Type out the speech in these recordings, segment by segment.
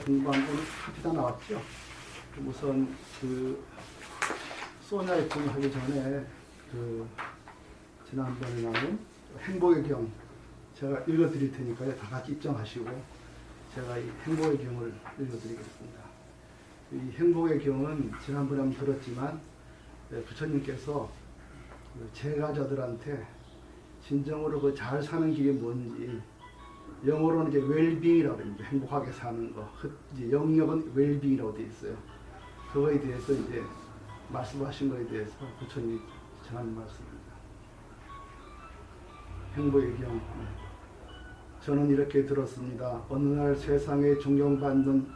공부한 거는 다 나왔죠. 우선 그 소냐의 품 하기 전에 그 지난번에 나온 행복의 경 제가 읽어드릴 테니까요. 다 같이 입장하시고 제가 이 행복의 경을 읽어드리겠습니다. 이 행복의 경은 지난번에 한번 들었지만 부처님께서 제가자들한테 진정으로 그 잘 사는 길이 뭔지, 영어로는 이제 웰빙이라고 합니다. 행복하게 사는 거. 이제 영역은 웰빙이라고 되어 있어요. 그거에 대해서 이제 말씀하신 거에 대해서 부처님이 전하는 말씀입니다. 행복의 경. 저는 이렇게 들었습니다. 어느 날 세상에 존경받는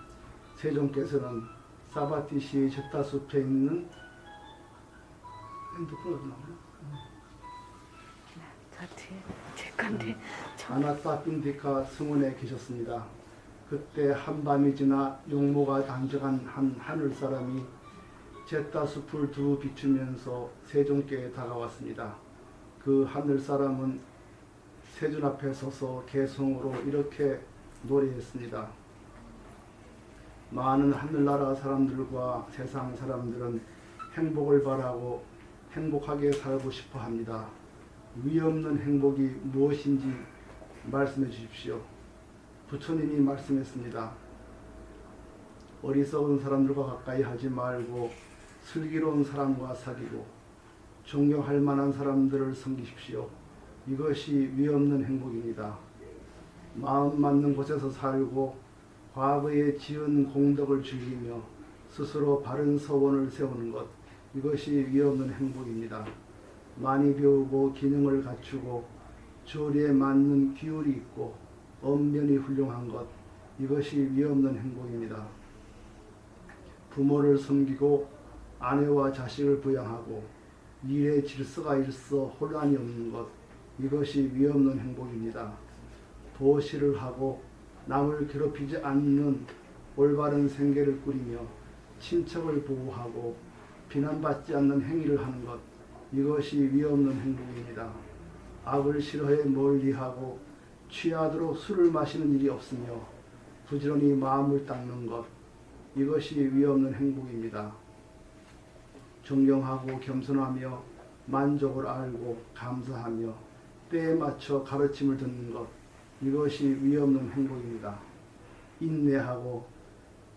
세종께서는 사바티시의 제타숲에 있는 핸드폰 어디 나오나? 제 건데. 아나타 핀디카 성원에 계셨습니다. 그때 한밤이 지나 용모가 단정한 한 하늘 사람이 제타숲을 두루 비추면서 세종께 다가왔습니다. 그 하늘 사람은 세존 앞에 서서 개성으로 이렇게 노래했습니다. 많은 하늘나라 사람들과 세상 사람들은 행복을 바라고 행복하게 살고 싶어 합니다. 위없는 행복이 무엇인지 말씀해 주십시오. 부처님이 말씀했습니다. 어리석은 사람들과 가까이 하지 말고 슬기로운 사람과 사귀고 존경할 만한 사람들을 섬기십시오. 이것이 위없는 행복입니다. 마음 맞는 곳에서 살고 과거에 지은 공덕을 즐기며 스스로 바른 서원을 세우는 것, 이것이 위없는 행복입니다. 많이 배우고 기능을 갖추고 조리에 맞는 기율이 있고 언변이 훌륭한 것, 이것이 위없는 행복입니다. 부모를 섬기고 아내와 자식을 부양하고 일의 질서가 있어 혼란이 없는 것, 이것이 위없는 행복입니다. 도시를 하고 남을 괴롭히지 않는 올바른 생계를 꾸리며 친척을 보호하고 비난받지 않는 행위를 하는 것, 이것이 위없는 행복입니다. 악을 싫어해 멀리하고 취하도록 술을 마시는 일이 없으며 부지런히 마음을 닦는 것, 이것이 위없는 행복입니다. 존경하고 겸손하며 만족을 알고 감사하며 때에 맞춰 가르침을 듣는 것, 이것이 위없는 행복입니다. 인내하고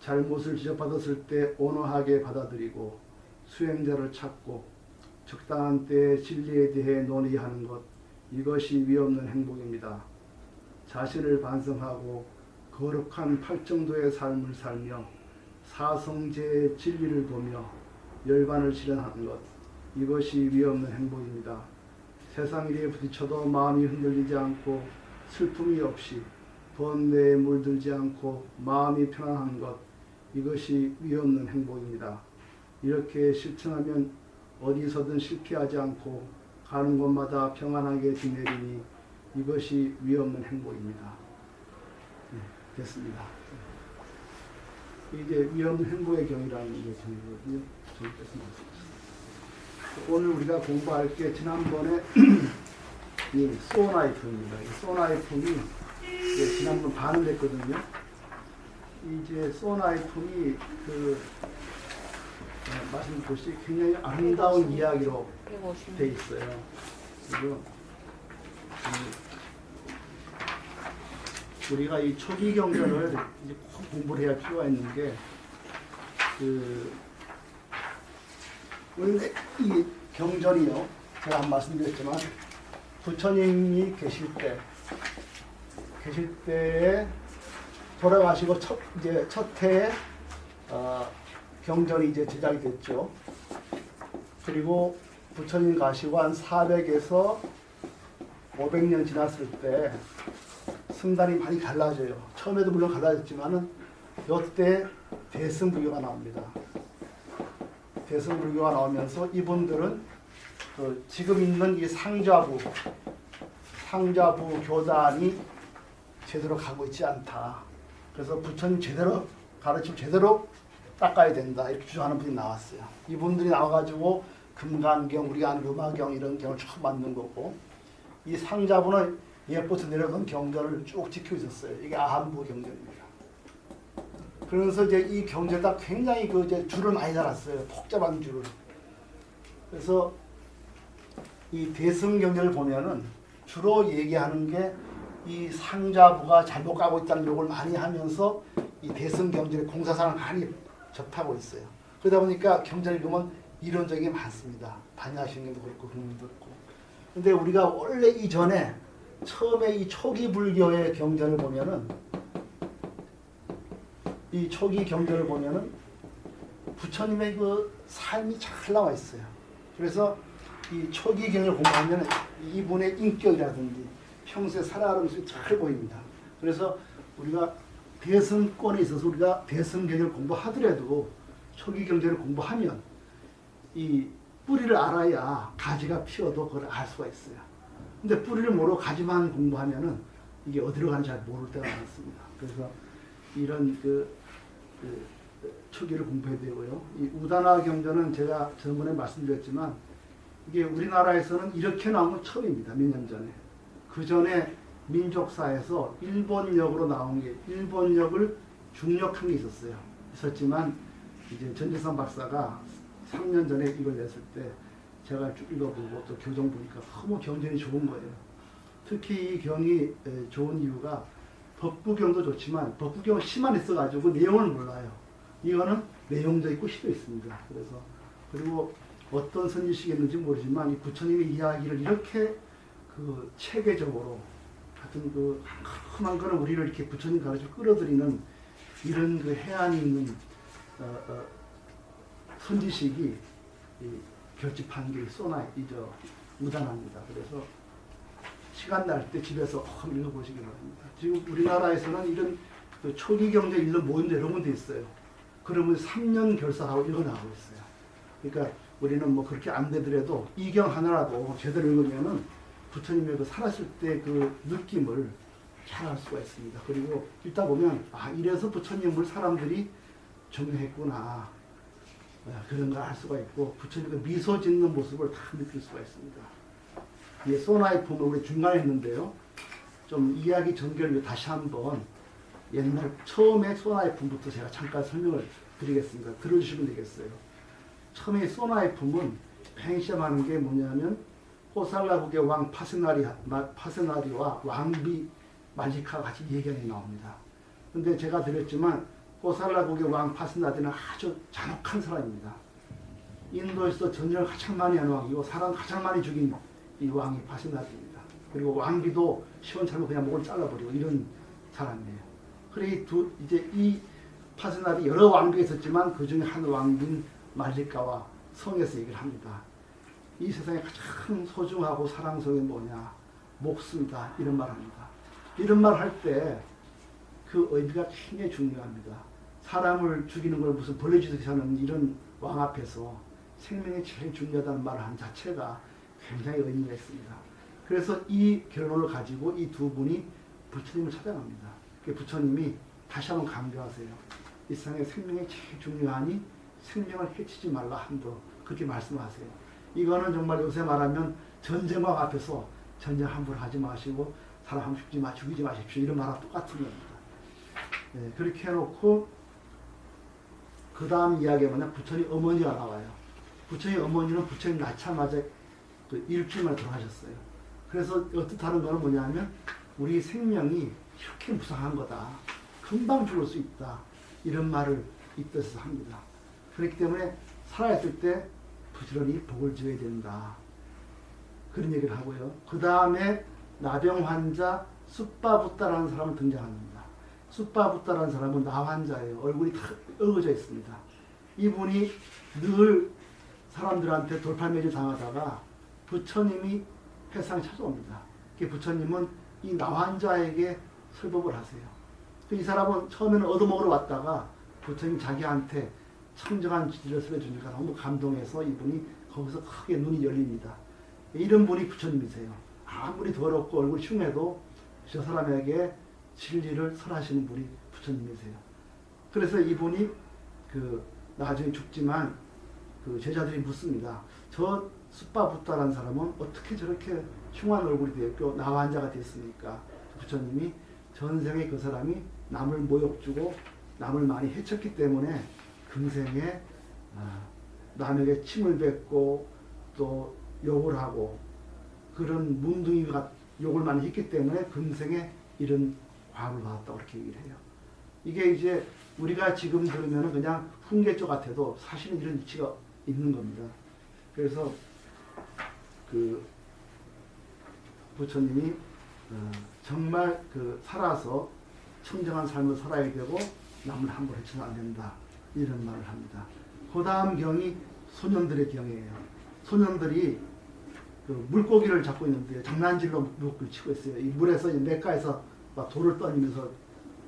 잘못을 지적받았을 때 온화하게 받아들이고 수행자를 찾고 적당한 때에 진리에 대해 논의하는 것, 이것이 위없는 행복입니다. 자신을 반성하고 거룩한 팔정도의 삶을 살며 사성제의 진리를 보며 열반을 실현하는 것, 이것이 위없는 행복입니다. 세상 일에 부딪혀도 마음이 흔들리지 않고 슬픔이 없이 번뇌에 물들지 않고 마음이 편안한 것, 이것이 위없는 행복입니다. 이렇게 실천하면 어디서든 실패하지 않고 가는 곳마다 평안하게 지내리니 이것이 위없는 행복입니다. 네, 됐습니다. 이게 위없는 행복의 경이라는 게 경이거든요. 오늘 우리가 공부할 게 지난번에 이 소나이품입니다. 이 소나이품이 지난번 반을 했거든요. 이제 소나이품이 말씀 보시 굉장히 아름다운 이야기로 돼 있어요. 그리고 우리가 이 초기 경전을 이제 꼭 공부를 해야 필요가 있는 게 우리는 이 경전이요. 제가 한 말씀드렸지만 부처님이 계실 때에 돌아가시고 첫 해에 경전이 이제 제작이 됐죠. 그리고 부처님 가시고 한 400에서 500년 지났을 때 승단이 많이 갈라져요. 처음에도 물론 갈라졌지만은 이때 대승불교가 나옵니다. 대승불교가 나오면서 이분들은 지금 있는 이 상좌부 교단이 제대로 가고 있지 않다. 그래서 부처님 제대로 가르침 제대로 닦아야 된다. 이렇게 주장하는 분이 나왔어요. 이분들이 나와가지고 금강경, 우리가 아는 음화경 이런 경을 처음 만든 거고, 이 상자부는 옛부터 내려간 경전을 쭉 지키고 있었어요. 이게 아한부 경전입니다. 그래서 이제 이 경제가 굉장히 그 이제 줄을 많이 달았어요. 복잡한 줄을. 그래서 이 대승 경제를 보면은 주로 얘기하는 게 이 상자부가 잘못 가고 있다는 욕을 많이 하면서 이 대승 경제의 공사상을 많이 접하고 있어요. 그러다 보니까 경제를 보면 이론적인 게 많습니다. 반야신경도 그렇고 그런 것도 그렇고. 근데 우리가 원래 이전에 처음에 이 초기 불교의 경전을 보면은 이 초기 경전을 보면은 부처님의 그 삶이 잘 나와 있어요. 그래서 이 초기 경을 공부하면 이분의 인격이라든지 평소에 살아가는 것이 잘 보입니다. 그래서 우리가 대승권에 있어서 우리가 대승 경을 공부하더라도 초기 경전을 공부하면 이 뿌리를 알아야 가지가 피어도 그걸 알 수가 있어요. 근데 뿌리를 모르고 가지만 공부하면은 이게 어디로 가는지 잘 모를 때가 많습니다. 그래서 이런 초기를 공부해야 되고요. 이 우다나 경전은 제가 전번에 말씀드렸지만 이게 우리나라에서는 이렇게 나온 건 처음입니다. 몇 년 전에. 그 전에 민족사에서 일본역으로 나온 게 일본역을 중역한 게 있었지만 이제 전재선 박사가 3년 전에 이걸 냈을 때 제가 쭉 읽어보고 또 교정 보니까 너무 경전이 좋은 거예요. 특히 이 경이 좋은 이유가 법구경도 좋지만 법구경은 시만 있어가지고 내용을 몰라요. 이거는 내용도 있고 시도 있습니다. 그래서 그리고 어떤 선지식이었는지 모르지만 이 부처님의 이야기를 이렇게 그 체계적으로 하여튼 그 큼한 거는 우리를 이렇게 부처님 가르쳐 끌어들이는 이런 그 해안이 있는 선지식이 결집한 게 소나이죠. 우단합니다. 그래서 시간 날 때 집에서 읽어보시기 바랍니다. 지금 우리나라에서는 이런 그 초기 경제 읽는 모임도 여러 군데 있어요. 그러면 3년 결사하고 읽어나가고 있어요. 그러니까 우리는 뭐 그렇게 안 되더라도 이 경 하나라도 제대로 읽으면은 부처님의 그 살았을 때 그 느낌을 잘 알 수가 있습니다. 그리고 읽다 보면 아 이래서 부처님을 사람들이 존경했구나 그런 걸 알 수가 있고 부처님의 미소 짓는 모습을 다 느낄 수가 있습니다. 예, 소나이품을 우리 중간에 했는데요. 좀 이야기 전개를 위해 다시 한번 옛날 처음에 소나이품부터 제가 잠깐 설명을 드리겠습니다. 들어주시면 되겠어요. 처음에 소나이품은 팽시하는 게 뭐냐면 호살라국의 왕 파세나리와 왕비 말리카가 같이 예견이 나옵니다. 근데 제가 드렸지만 호살라국의 왕 파세나리는 아주 잔혹한 사람입니다. 인도에서 전쟁을 가장 많이 하는 왕이고 사람 가장 많이 죽인 이 왕이 파세나리입니다. 그리고 왕비도 시원찮으면 그냥 목을 잘라버리고 이런 사람이에요. 그래 이제 이 파세나리 여러 왕비가 있었지만 그 중에 한 왕비인 말리카와 성에서 얘기를 합니다. 이 세상에 가장 소중하고 사랑스러운 게 뭐냐? 목숨이다. 이런 말 합니다. 이런 말 할 때 그 의미가 굉장히 중요합니다. 사람을 죽이는 걸 무슨 벌레 주듯이 하는 이런 왕 앞에서 생명이 제일 중요하다는 말을 한 자체가 굉장히 의미가 있습니다. 그래서 이 결론을 가지고 이 두 분이 부처님을 찾아갑니다. 부처님이 다시 한번 강조하세요. 이 세상에 생명이 제일 중요하니 생명을 해치지 말라 한도 그렇게 말씀하세요. 이거는 정말 요새 말하면 전쟁왕 앞에서 전쟁 함부로 하지 마시고 사람 죽이지 마십시오. 이런 말하고 똑같은 겁니다. 네, 그렇게 해놓고 그 다음 이야기가 뭐냐 부처님 어머니가 나와요. 부처님 어머니는 부처님 낳자마자 그 일주일만에 돌아가셨어요. 그래서 어떻다는 거는 뭐냐면 우리 생명이 이렇게 무상한 거다. 금방 죽을 수 있다. 이런 말을 이 뜻에서 합니다. 그렇기 때문에 살아있을 때 부지런히 복을 지어야 된다. 그런 얘기를 하고요. 그 다음에 나병 환자 숫바붓다라는 사람을 등장합니다. 숫바붓다라는 사람은 나 환자예요. 얼굴이 다 얼어져 있습니다. 이분이 늘 사람들한테 돌팔매질 당하다가 부처님이 회상에 찾아옵니다. 부처님은 이 나 환자에게 설법을 하세요. 이 사람은 처음에는 얻어먹으러 왔다가 부처님 자기한테 청정한 지지를 설해주니까 너무 감동해서 이분이 거기서 크게 눈이 열립니다. 이런 분이 부처님이세요. 아무리 더럽고 얼굴이 흉해도 저 사람에게 진리를 설하시는 분이 부처님이세요. 그래서 이분이 나중에 죽지만 제자들이 묻습니다. 저 숫바붓다라는 사람은 어떻게 저렇게 흉한 얼굴이 되었고 나 환자가 됐습니까? 부처님이 전생에 그 사람이 남을 모욕 주고 남을 많이 해쳤기 때문에 금생에 남에게 침을 뱉고 또 욕을 하고 그런 문둥이가 욕을 많이 했기 때문에 금생에 이런 과업을 받았다고 그렇게 얘기를 해요. 이게 이제 우리가 지금 들으면 그냥 훈계조 같아도 사실은 이런 이치가 있는 겁니다. 그래서 그 부처님이 정말 그 살아서 청정한 삶을 살아야 되고 남을 함부로 해쳐는 안 된다 이런 말을 합니다. 그 다음 경이 소년들의 경이에요. 소년들이 그 물고기를 잡고 있는데 장난질로 물고기를 치고 있어요. 이 물에서 냇가에서 막 돌을 떠니면서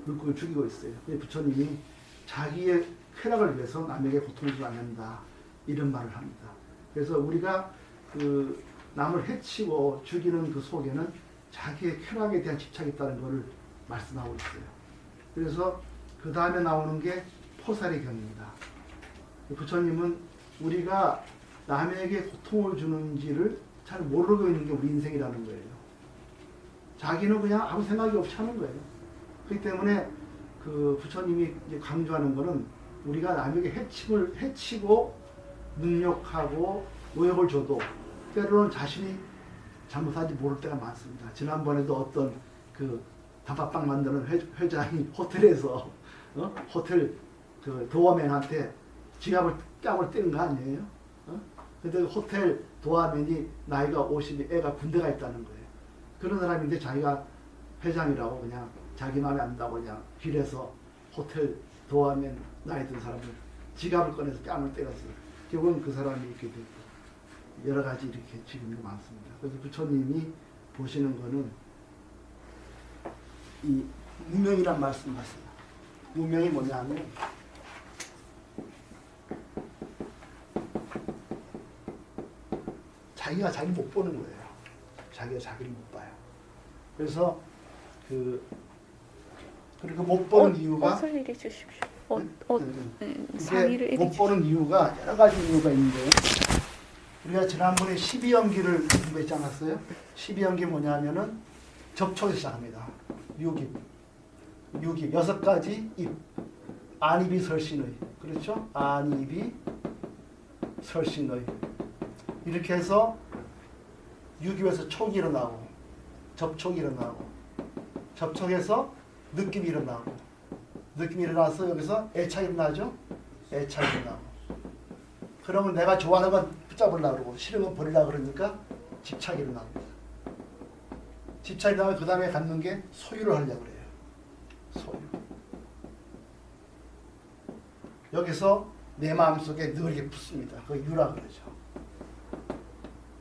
물고기를 죽이고 있어요. 부처님이 자기의 쾌락을 위해서 남에게 고통을 주면 안 된다 이런 말을 합니다. 그래서 우리가 그 남을 해치고 죽이는 그 속에는 자기의 쾌락에 대한 집착이 있다는 것을 말씀하고 있어요. 그래서 그 다음에 나오는 게 포살의 경입니다. 부처님은 우리가 남에게 고통을 주는지를 잘 모르고 있는 게 우리 인생이라는 거예요. 자기는 그냥 아무 생각이 없이 하는 거예요. 그렇기 때문에 그 부처님이 이제 강조하는 거는 우리가 남에게 해치고 능욕하고 모욕을 줘도 때로는 자신이 잘못한지 모를 때가 많습니다. 지난번에도 어떤 그 단팥빵 만드는 회장이 호텔에서 호텔 그 도어맨한테 지갑을 뺨을 때린 거 아니에요? 근데 호텔 도어맨이 나이가 50이 애가 군대가 있다는 거예요. 그런 사람인데 자기가 회장이라고 그냥 자기 마음에 안 든다고 그냥 길에서 호텔 도어맨 나이 든 사람을 지갑을 꺼내서 뺨을 때렸어요. 결국은 그 사람이 이렇게 되고 여러 가지 이렇게 지금도 많습니다. 그래서 부처님이 보시는 거는 이 무명이란 말씀하세요. 무명이 뭐냐면 자기가 자기 못 보는 거예요. 자기가 자기를 못 봐요. 그래서 그리고 못 보는 이유가 옷을 이리 주십시오. 이게 상의를 이리 못 보는 이유가 여러 가지 이유가 있는데 우리가 지난번에 12연기를 공부했지 않았어요? 12연기 뭐냐면은 접촉에서 시작합니다. 6입 6가지 입. 안입이 설신의. 그렇죠? 안입이 설신의. 이렇게 해서 6입에서 촉이 일어나고 접촉이 일어나고 접촉에서 느낌이 일어나고 느낌이 일어나서 여기서 애착이 일어나죠? 애착이 일어나고 그러면 내가 좋아하는 건 붙잡으려고 그러고 싫은 건 버리려고 그러니까 집착이 일어납니다. 집착이 일어나면 그 다음에 갖는 게 소유를 하려고 그래요. 소유. 여기서 내 마음속에 늘 이렇게 붙습니다. 그거 유라 그러죠.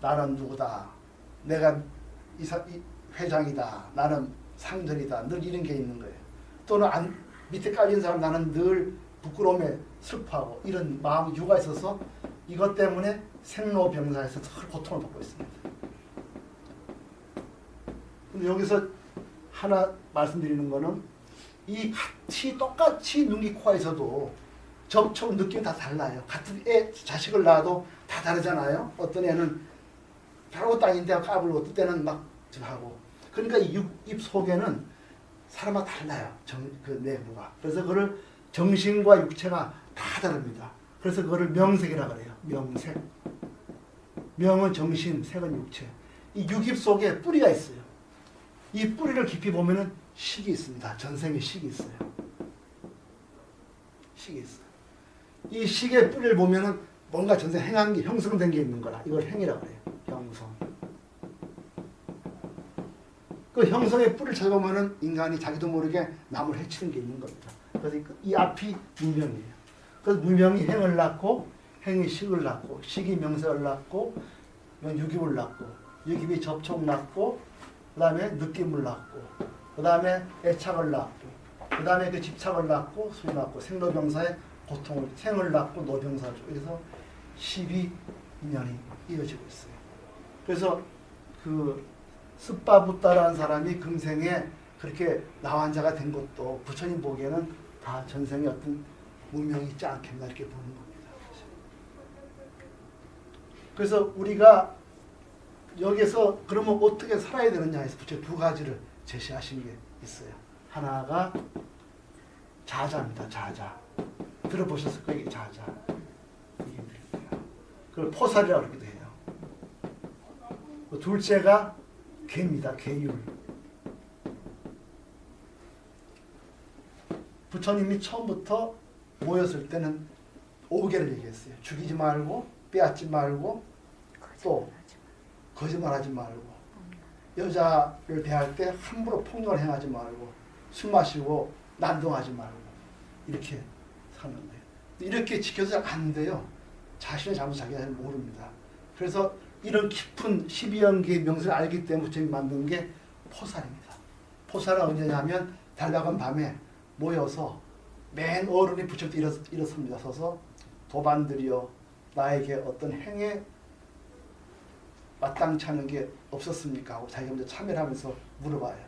나는 누구다. 내가 이 회장이다. 나는 상전이다. 늘 이런 게 있는 거예요. 또는 밑에 깔린 사람 나는 늘 부끄러움에 슬퍼하고 이런 마음 유가 있어서 이것 때문에 생로병사에서 큰 고통을 받고 있습니다. 근데 여기서 하나 말씀드리는 거는 이 똑같이 눈기 코에서도 접촉 느낌이 다 달라요. 같은 자식을 낳아도 다 다르잖아요. 어떤 애는 별것도 아닌데 까불고 어떤 때는 막 하고 그러니까 이 입 속에는 사람마다 달라요. 그 내부가. 그래서 그거를 정신과 육체가 다 다릅니다. 그래서 그거를 명색이라고 그래요. 명색. 명은 정신, 색은 육체. 이 육입 속에 뿌리가 있어요. 이 뿌리를 깊이 보면은 식이 있습니다. 전생에 식이 있어요. 식이 있어요. 이 식의 뿌리를 보면은 뭔가 전생 행한 게 형성된 게 있는 거라. 이걸 행이라고 해요. 형성. 그 형성의 뿌리를 찾아보면은 인간이 자기도 모르게 남을 해치는 게 있는 겁니다. 그래서 이 앞이 무명이에요. 그래서 무명이 행을 낳고 행이 식을 낳고 식이 명색을 낳고 육입을 낳고 육입이 접촉 낳고 그 다음에 느낌을 낳고 그 다음에 애착을 낳고 그 다음에 그 집착을 낳고 수를 낳고 생로병사의 고통을 생을 낳고 노병사를 주고 그래서 12인연이 이어지고 있어요. 그래서 그 스파부타라는 사람이 금생에 그렇게 나환자가 된 것도 부처님 보기에는 다 전생에 어떤 무명이 있지 않겠나 이렇게 보는 겁니다. 그래서 우리가 여기서 그러면 어떻게 살아야 되느냐 해서 부처님 두 가지를 제시하신 게 있어요. 하나가 자자입니다. 자자. 들어보셨을 거예요. 자자. 이게 드릴게요. 그걸 포살이라고 그러기도 해요. 그 둘째가 개입니다. 개율. 부처님이 처음부터 모였을 때는 5개를 얘기했어요. 죽이지 말고, 빼앗지 말고, 또 거짓말하지 말고, 여자를 대할 때 함부로 폭력을 행하지 말고, 술 마시고 난동하지 말고, 이렇게 사는 거예요. 이렇게 지켜서 안 돼요. 자신의 잘못 자기가 잘 모릅니다. 그래서 이런 깊은 12연계의 명세를 알기 때문에 부처님이 만든 게 포살입니다. 포살은 언제냐면 달락은 밤에 모여서 맨 어른이 부처님께 일어섭니다. 서서 도반들이여 나에게 어떤 행에 마땅치 않은 게 없었습니까? 하고 자기가 먼저 참여를 하면서 물어봐요.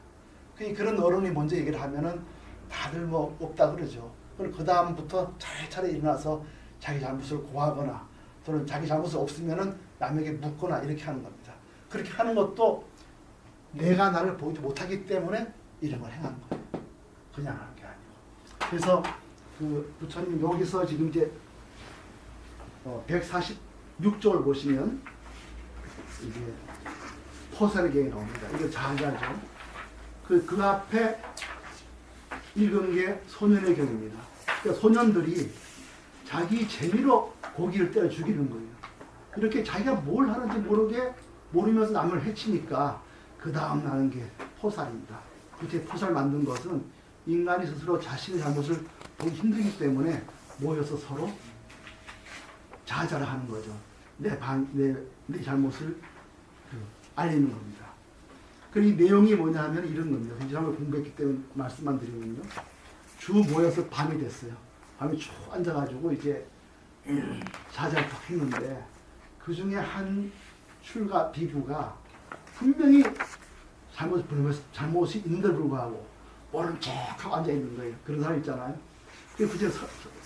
그런 어른이 먼저 얘기를 하면은 다들 뭐 없다 그러죠. 그럼 그 다음부터 차례차례 일어나서 자기 잘못을 고하거나 또는 자기 잘못이 없으면은 남에게 묻거나 이렇게 하는 겁니다. 그렇게 하는 것도 내가 나를 보이지 못하기 때문에 이런 걸 행한 거예요. 그냥 하는 게 아니고. 그래서 그 부처님 여기서 지금 이제 146쪽을 보시면 이게 포살경이 나옵니다. 이거 자자죠. 그 앞에 읽은 게 소년의 경입니다. 그러니까 소년들이 자기 재미로 고기를 때려 죽이는 거예요. 이렇게 자기가 뭘 하는지 모르면서 남을 해치니까 그 다음 나는 게 포살입니다. 그때 포살 만든 것은 인간이 스스로 자신의 잘못을 보기 힘들기 때문에 모여서 서로 자자를 하는 거죠. 내 잘못을 알리는 겁니다. 이 내용이 뭐냐 하면 이런 겁니다. 지난번에 공부했기 때문에 말씀만 드리면요. 주 모여서 밤이 됐어요. 밤에 쭉 앉아가지고 이제 자자를 딱 했는데 그 중에 한 출가 비구가 분명히 잘못이 있는데도 불구하고 모른 척하고 앉아있는 거예요. 그런 사람 있잖아요.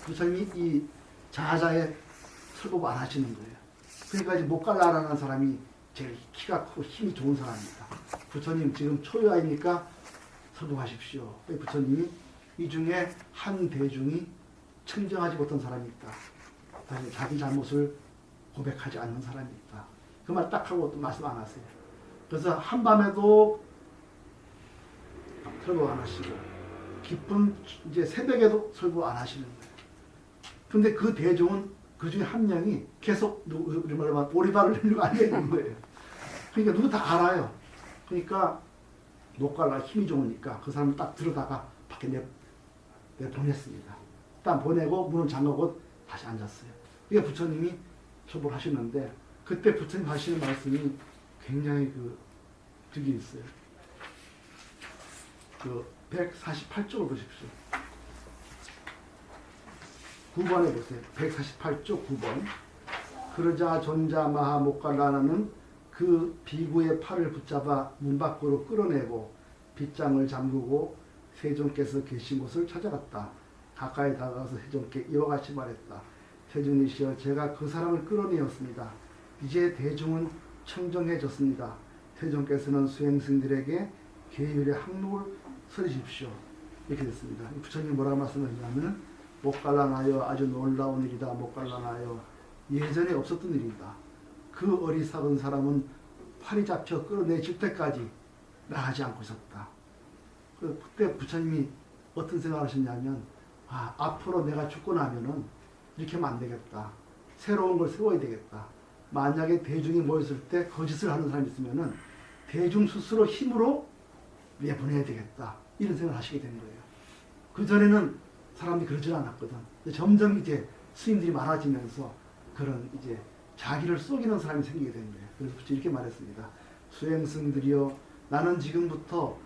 부처님이 이 자자에 설법 안 하시는 거예요. 그러니까 이제 모칼라라는 사람이 제일 키가 크고 힘이 좋은 사람입니다. 부처님 지금 초유아이니까 설법하십시오. 부처님이 이 중에 한 대중이 청정하지 못한 사람이 있다. 다시 자기 잘못을 고백하지 않는 사람이 있다. 그 말 딱 하고 또 말씀 안 하세요. 그래서 한밤에도 설법 안 하시고 깊은 이제 새벽에도 설법 안 하시는 거예요. 근데 그 대중은 그 중에 한 명이 계속 우리 말로 말하면 오리발을 흘리고 앉아있는 거예요. 그러니까 누구 다 알아요. 그러니까 녹갈라 힘이 좋으니까 그 사람을 딱 들어다가 밖에 내보냈습니다. 딱 보내고 문을 잠가고 다시 앉았어요. 그러니까 부처님이 설법을 하시는데 그때 부처님 하시는 말씀이 굉장히 그게 있어요. 148쪽을 보십시오. 9번에 보세요. 148쪽 9번. 그러자 존자 마하 모칼라나는 그 비구의 팔을 붙잡아 문 밖으로 끌어내고 빗장을 잠그고 세존께서 계신 곳을 찾아갔다. 가까이 다가가서 세존께 이와 같이 말했다. 세존이시여 제가 그 사람을 끌어내었습니다. 이제 대중은 청정해졌습니다. 세존께서는 수행승들에게 계율의 항목을 서리십시오. 이렇게 됐습니다. 부처님이 뭐라고 말씀하시냐면 목갈라나여 아주 놀라운 일이다. 목갈라나여 예전에 없었던 일이다. 그 어리석은 사람은 팔이 잡혀 끌어내질 때까지 나가지 않고 있었다. 그때 부처님이 어떤 생각을 하셨냐면 앞으로 내가 죽고 나면은 이렇게 하면 안 되겠다. 새로운 걸 세워야 되겠다. 만약에 대중이 모였을 때 거짓을 하는 사람이 있으면은 대중 스스로 힘으로 내보내야 되겠다. 이런 생각을 하시게 된 거예요. 그전에는 사람들이 그러지 않았거든. 점점 이제 스님들이 많아지면서 그런 이제 자기를 속이는 사람이 생기게 된 거예요. 그래서 이렇게 말했습니다. 수행승들이여 나는 지금부터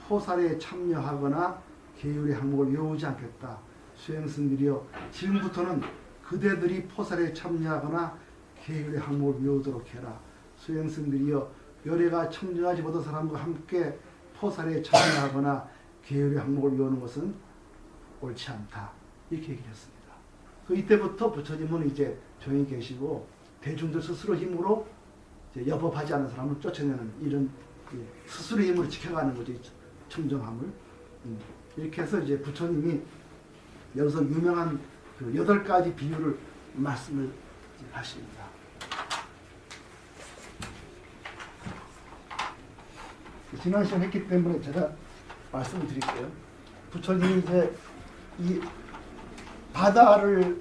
포살에 참여하거나 계율의 항목을 외우지 않겠다. 수행승들이여 지금부터는 그대들이 포살에 참여하거나 계율의 항목을 외우도록 해라. 수행승들이여 열애가 청정하지 못한 사람과 함께 포살에 참여하거나 계율의 항목을 외우는 것은 옳지 않다. 이렇게 얘기를 했습니다. 이때부터 부처님은 이제 조용히 계시고 대중들 스스로 힘으로 이제 여법하지 않은 사람을 쫓아내는 이런 스스로의 힘으로 지켜가는 거죠. 청정함을. 이렇게 해서 이제 부처님이 여기서 유명한 그 8가지 비유를 말씀을 하십니다. 지난 시간 했기 때문에 제가 말씀을 드릴게요. 부처님이 이제 이 바다를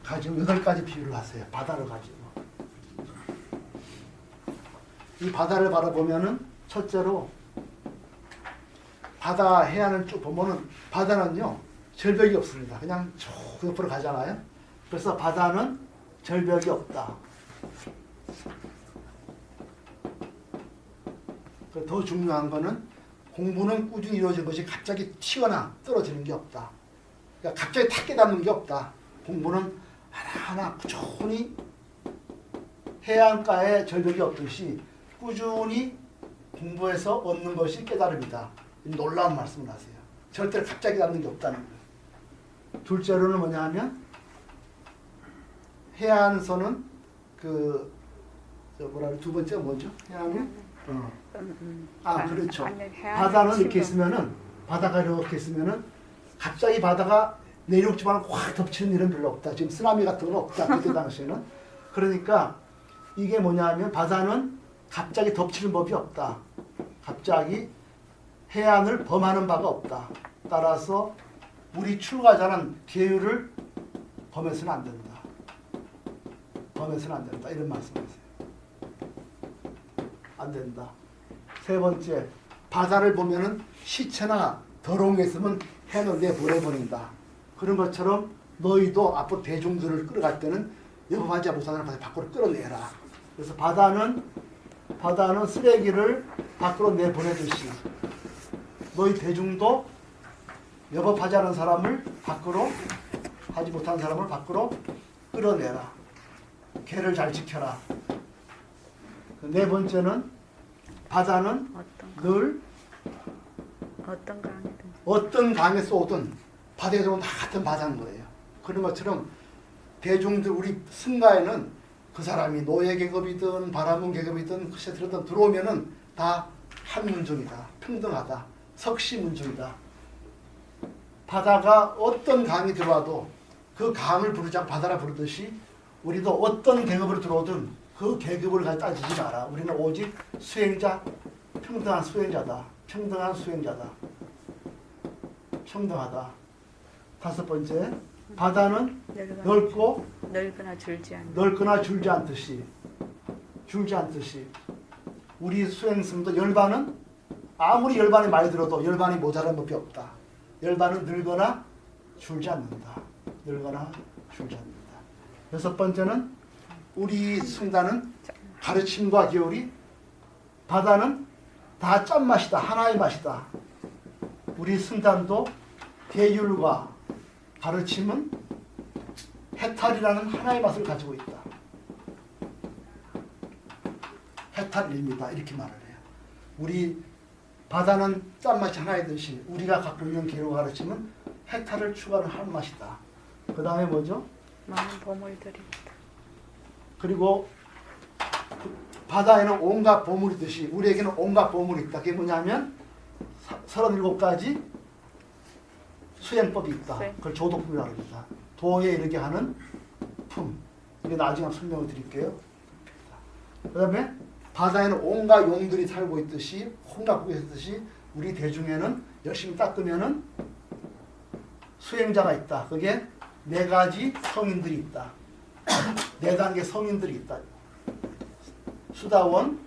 가지고 8가지 비유를 하세요. 바다를 가지고. 이 바다를 바라보면은 첫째로 바다 해안을 쭉 보면은 바다는요 절벽이 없습니다. 그냥 쭉 옆으로 가잖아요. 그래서 바다는 절벽이 없다. 더 중요한 거는 공부는 꾸준히 이루어진 것이 갑자기 튀거나 떨어지는 게 없다. 그러니까 갑자기 탁 깨닫는 게 없다. 공부는 하나하나 꾸준히 해안가에 절벽이 없듯이 꾸준히 공부해서 얻는 것이 깨달음이다. 놀라운 말씀을 하세요. 절대로 갑자기 깨닫는 게 없다는 거예요. 둘째로는 뭐냐 하면 해안서는 두 번째가 뭐죠? 해안은? 그렇죠. 바다는 이렇게 있으면은 바다가 이렇게 있으면은 갑자기 바다가 내륙지방을 확 덮치는 일은 별로 없다. 지금 쓰나미 같은 건 없다. 그때 당시에는. 그러니까 이게 뭐냐 하면 바다는 갑자기 덮치는 법이 없다. 갑자기 해안을 범하는 바가 없다. 따라서 물이 출가자는 계율을 범해서는 안 된다. 범해서는 안 된다. 이런 말씀이세요. 안 된다. 세 번째, 바다를 보면은 시체나 더러운 게 있으면 해는 내보내버린다. 그런 것처럼 너희도 앞으로 대중들을 끌어갈 때는 여법하지 못하는 바다 밖으로 끌어내라. 그래서 바다는 쓰레기를 밖으로 내보내듯이 너희 대중도 여법하지 않은 사람을 밖으로 하지 못하는 사람을 밖으로 끌어내라. 개를 잘 지켜라. 네 번째는 바다는 늘 어떤 강에서 오든 바다에서 오든 다 같은 바다인 거예요. 그런 것처럼 대중들 우리 승가에는 그 사람이 노예 계급이든 바라문 계급이든 그새들든 들어오면은 다 한 문종이다. 평등하다. 석시 문종이다. 바다가 어떤 강이 들어와도 그 강을 부르지 않고 바다라 부르듯이 우리도 어떤 계급으로 들어오든 그 계급을 가지고 따지지 마라. 우리는 오직 수행자, 평등한 수행자다. 평등한 수행자다. 평등하다. 다섯 번째, 바다는 넓고 넓거나 줄지 않듯이 우리 수행승도 열반은 아무리 열반이 많이 들어도 열반이 모자란 법이 없다. 열반은 늘거나 줄지 않는다. 늘거나 줄지 않는다. 여섯 번째는 우리 승단은 가르침과 교율이 바다는 다 짠맛이다. 하나의 맛이다. 우리 승단도 계율과 가르침은 해탈이라는 하나의 맛을 가지고 있다. 해탈입니다. 이렇게 말을 해요. 우리 바다는 짠맛이 하나이듯이 우리가 갖고 있는 계율과 가르침은 해탈을 추구하는 한 맛이다. 그 다음에 뭐죠? 많은 보물들이 있다. 그리고 바다에는 온갖 보물이 있듯이 우리에게는 온갖 보물이 있다. 그게 뭐냐면 37가지 수행법이 있다. 그걸 조도품이라고 합니다. 도에 이르게 하는 품. 이게 나중에 설명을 드릴게요. 그 다음에 바다에는 온갖 용들이 살고 있듯이 온갖 고기가 있듯이 우리 대중에는 열심히 닦으면은 수행자가 있다. 그게 4가지 성인들이 있다. 4단계 성인들이 있다. 수다원,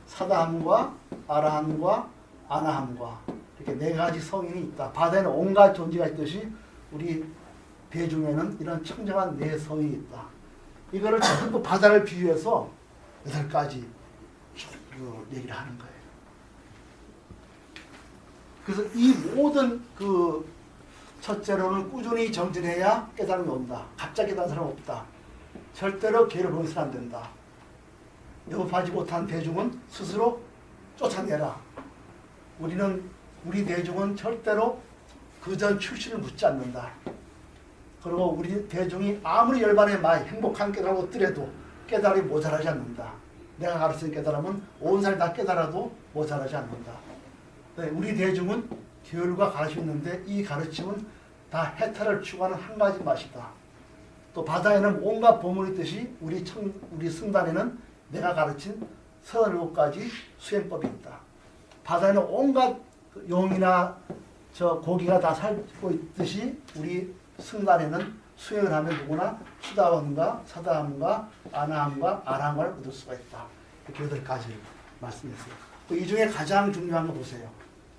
사다함과 아라함과 아나함과 이렇게 4가지 성인이 있다. 바다에는 온갖 존재가 있듯이 우리 대중에는 이런 청정한 4성이 있다. 이거를 전부 바다를 비유해서 8가지 얘기를 하는 거예요. 그래서 이 모든 첫째로는 꾸준히 정진해야 깨달음이 온다. 갑자기 깨달은 사람 없다. 절대로 개를 범해서는 안 된다. 여법하지 못한 대중은 스스로 쫓아내라. 우리 대중은 절대로 그전 출신을 묻지 않는다. 그리고 우리 대중이 아무리 열반에 많이 행복한 깨달음을 얻더라도 깨달음이 모자라지 않는다. 내가 가르친 깨달음은 온 사람이 다 깨달아도 모자라지 않는다. 네, 우리 대중은 교율과 가르침이 있는데 이 가르침은 다 해탈을 추구하는 한 가지 맛이다. 또 바다에는 온갖 보물이 있듯이 우리 승단에는 내가 가르친 37가지 수행법이 있다. 바다에는 온갖 용이나 저 고기가 다 살고 있듯이 우리 승단에는 수행을 하면 누구나 수다원과 사다함과 아나함과 아랑을 얻을 수가 있다. 이렇게 8가지 말씀했어요. 이 중에 가장 중요한 거 보세요.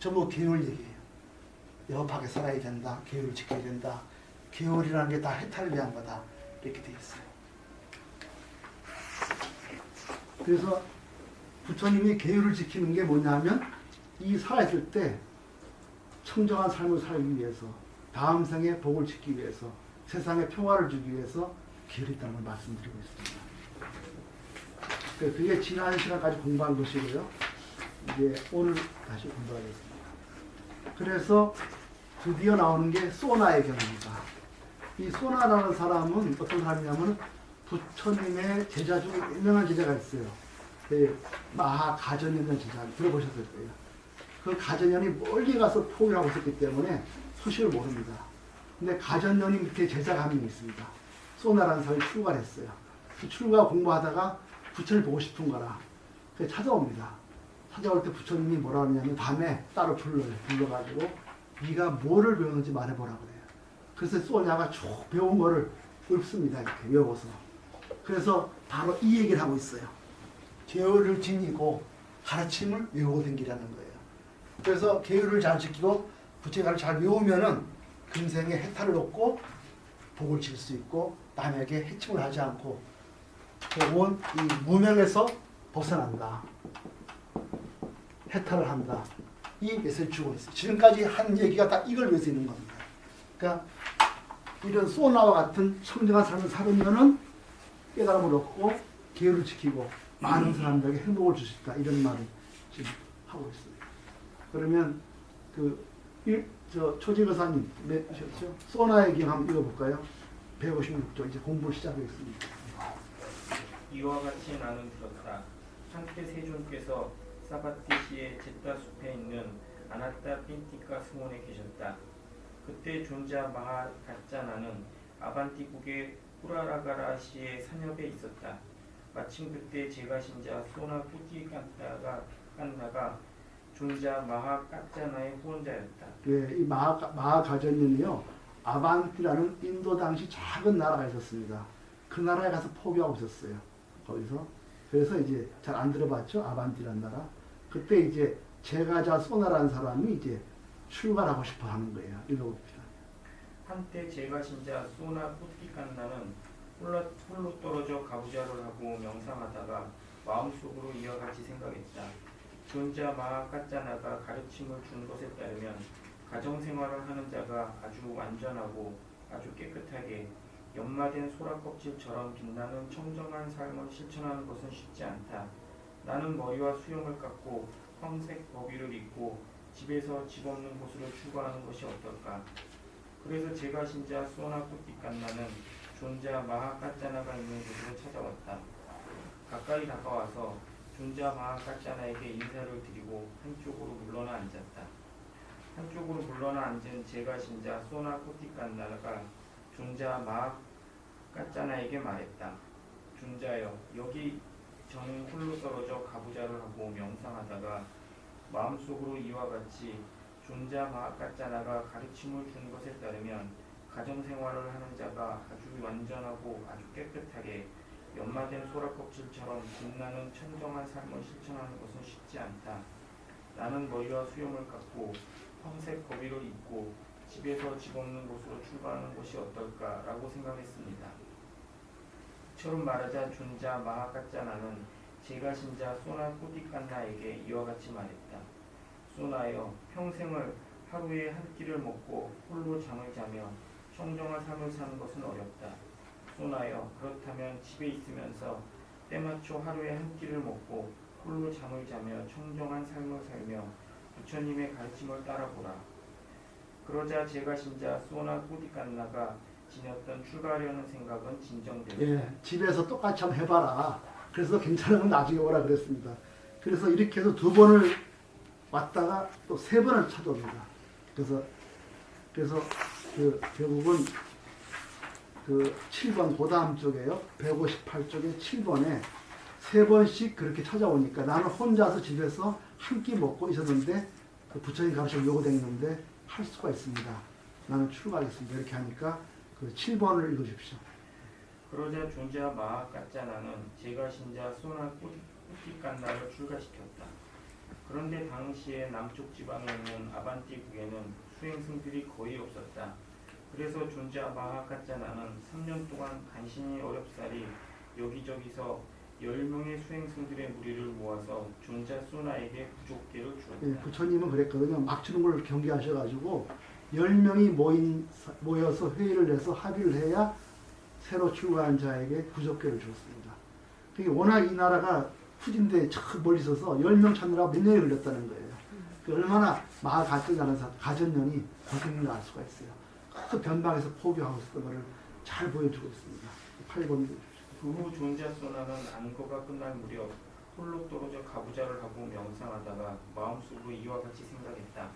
전부 계율 얘기예요. 여업하게 살아야 된다. 계율을 지켜야 된다. 계율이라는 게 다 해탈을 위한 거다. 이렇게 되어 있어요. 그래서 부처님이 계율을 지키는 게 뭐냐면 이 살아있을 때 청정한 삶을 살기 위해서 다음 생에 복을 짓기 위해서 세상에 평화를 주기 위해서 계율이 있다는 걸 말씀드리고 있습니다. 그게 지난 시간까지 공부한 것이고요. 이제 오늘 다시 공부하겠습니다. 그래서 드디어 나오는 게 소나의 경우입니다. 이 소나라는 사람은 어떤 사람이냐면 부처님의 제자 중에 유명한 제자가 있어요. 마하가전이라는 제자 들어보셨을 거예요. 그 가전연이 멀리 가서 포교를 하고 있었기 때문에 소식을 모릅니다. 근데 가전연이 밑에 제자가 한 명 있습니다. 소나라는 사람이 출가를 했어요. 그 출가 공부하다가 부처를 보고 싶은 거라 그래서 찾아옵니다. 찾아올 때 부처님이 뭐라 하냐면 밤에 따로 불러가지고 네가 뭐를 배웠는지 말해보라 그래요. 그래서 소냐가 쭉 배운 거를 읊습니다. 이렇게 외워서. 그래서 바로 이 얘기를 하고 있어요. 계율을 지니고 가르침을 외우고 댕기라는 거예요. 그래서 계율을 잘 지키고 부처가를 잘 외우면은 금생에 해탈을 얻고 복을 질 수 있고 남에게 해침을 하지 않고 온 이 무명에서 벗어난다. 해탈을 한다. 이 메시지를 주고 있어요. 지금까지 한 얘기가 다 이걸 위해서 있는 겁니다. 그러니까 이런 소나와 같은 청정한 삶을 살으면은 깨달음을 얻고 계율을 지키고 많은 사람들에게 행복을 줄 수 있다. 이런 말을 지금 하고 있습니다. 그러면 초지거사님 맺으셨죠? 소나의 경 한번 읽어볼까요? 156조 이제 공부를 시작하겠습니다. 이와 같이 나는 들었다. 한때 세존께서 사바티시의 제타 숲에 있는 아나타 핀티카 승원에 계셨다. 그때 존자 마하 가짜나는 아반티국의 후라라가라시의 산협에 있었다. 마침 그때 제가 신자 소나 쿠티 깐나가 존자 마하 가짜나의 후원자였다. 네, 이 마하 가전님이요 아반티라는 인도 당시 작은 나라가 있었습니다. 그 나라에 가서 포교하고 있었어요. 거기서 그래서 이제 잘 안 들어봤죠? 아반티라는 나라. 그때 이제 제가자 소나라는 사람이 이제 출가하고 싶어 하는 거예요. 읽어봅시다. 한때 제가 신자 소나 쿠티 깐나는 홀로 떨어져 가부좌를 하고 명상하다가 마음속으로 이와 같이 생각했다. 존자 마하 가짜나가 가르침을 준 것에 따르면 가정생활을 하는 자가 아주 완전하고 아주 깨끗하게 연마된 소라 껍질처럼 빛나는 청정한 삶을 실천하는 것은 쉽지 않다. 나는 머리와 수염을 깎고 황색 버비를 입고 집에서 집 없는 곳으로 출가하는 것이 어떨까? 그래서 제가 신자 소나쿠티 깐나는 존자 마하 가짜나가 있는 곳으로 찾아왔다. 가까이 다가와서 존자 마하 가짜나에게 인사를 드리고 한쪽으로 물러나 앉았다. 한쪽으로 물러나 앉은 제가 신자 소나쿠티 깐나가 존자 마하 가짜나에게 말했다. 존자여, 여기 저는 홀로 떨어져 가부좌를 하고 명상하다가 마음속으로 이와 같이 존자 마하 가짜나가 가르침을 준 것에 따르면 가정생활을 하는 자가 아주 완전하고 아주 깨끗하게 연마된 소라 껍질처럼 빛나는 청정한 삶을 실천하는 것은 쉽지 않다. 나는 머리와 수염을 깎고 황색 거비를 입고 집에서 집 없는 곳으로 출가하는 것이 어떨까라고 생각했습니다. 이처럼 말하자 존자 마하 가짜나는 제가 신자 소나 꾸디깐나에게 이와 같이 말했다. 소나여, 평생을 하루에 한 끼를 먹고 홀로 잠을 자며 청정한 삶을 사는 것은 어렵다. 소나여, 그렇다면 집에 있으면서 때맞춰 하루에 한 끼를 먹고 홀로 잠을 자며 청정한 삶을 살며 부처님의 가르침을 따라보라. 그러자 제가 신자 소나 꾸디깐나가 지녔던 출가하려는 생각은 진정되었다. 예, 집에서 똑같이 한번 해봐라. 그래서 괜찮으면 나중에 오라 그랬습니다. 그래서 이렇게 해서 2번을 왔다가 또 3번을 찾아옵니다. 그래서 그 결국은 그 7번 그 다음 쪽에요. 158쪽에 7번에 세 번씩 그렇게 찾아오니까 나는 혼자서 집에서 한 끼 먹고 있었는데 그 부처님 가르쳐 요구됐는데 할 수가 있습니다. 나는 출가하겠습니다. 이렇게 하니까 그 7번을 읽어주십시오. 그러자 존자 마하까짜나는 제가 신자 소나 꾸티칸나를 출가시켰다. 그런데 당시에 남쪽 지방에 있는 아반티국에는 수행승들이 거의 없었다. 그래서 존자 마하까짜나는 3년 동안 간신히 어렵사리 여기저기서 10명의 수행승들의 무리를 모아서 존자 소나에게 부족계를 주었다. 예, 부처님은 그랬거든요. 막 주는 걸 경계하셔가지고 10명이 모여서 회의를 해서 합의를 해야 새로 출가한 자에게 부족계를 주었습니다. 그게 워낙 이 나라가 후진대에 저 멀리 있어서 10명 찾느라 몇 년이 걸렸다는 거예요. 그 얼마나 마하가짜나는 가전년이 고생인지 알 수가 있어요. 그 변방에서 포교하고 있었던 것을 잘 보여주고 있습니다. 8번 그 후 존자 소나는 안거가 끝날 무렵 홀로 떨어져 가부좌를 하고 명상하다가 마음속으로 이와 같이 생각했다.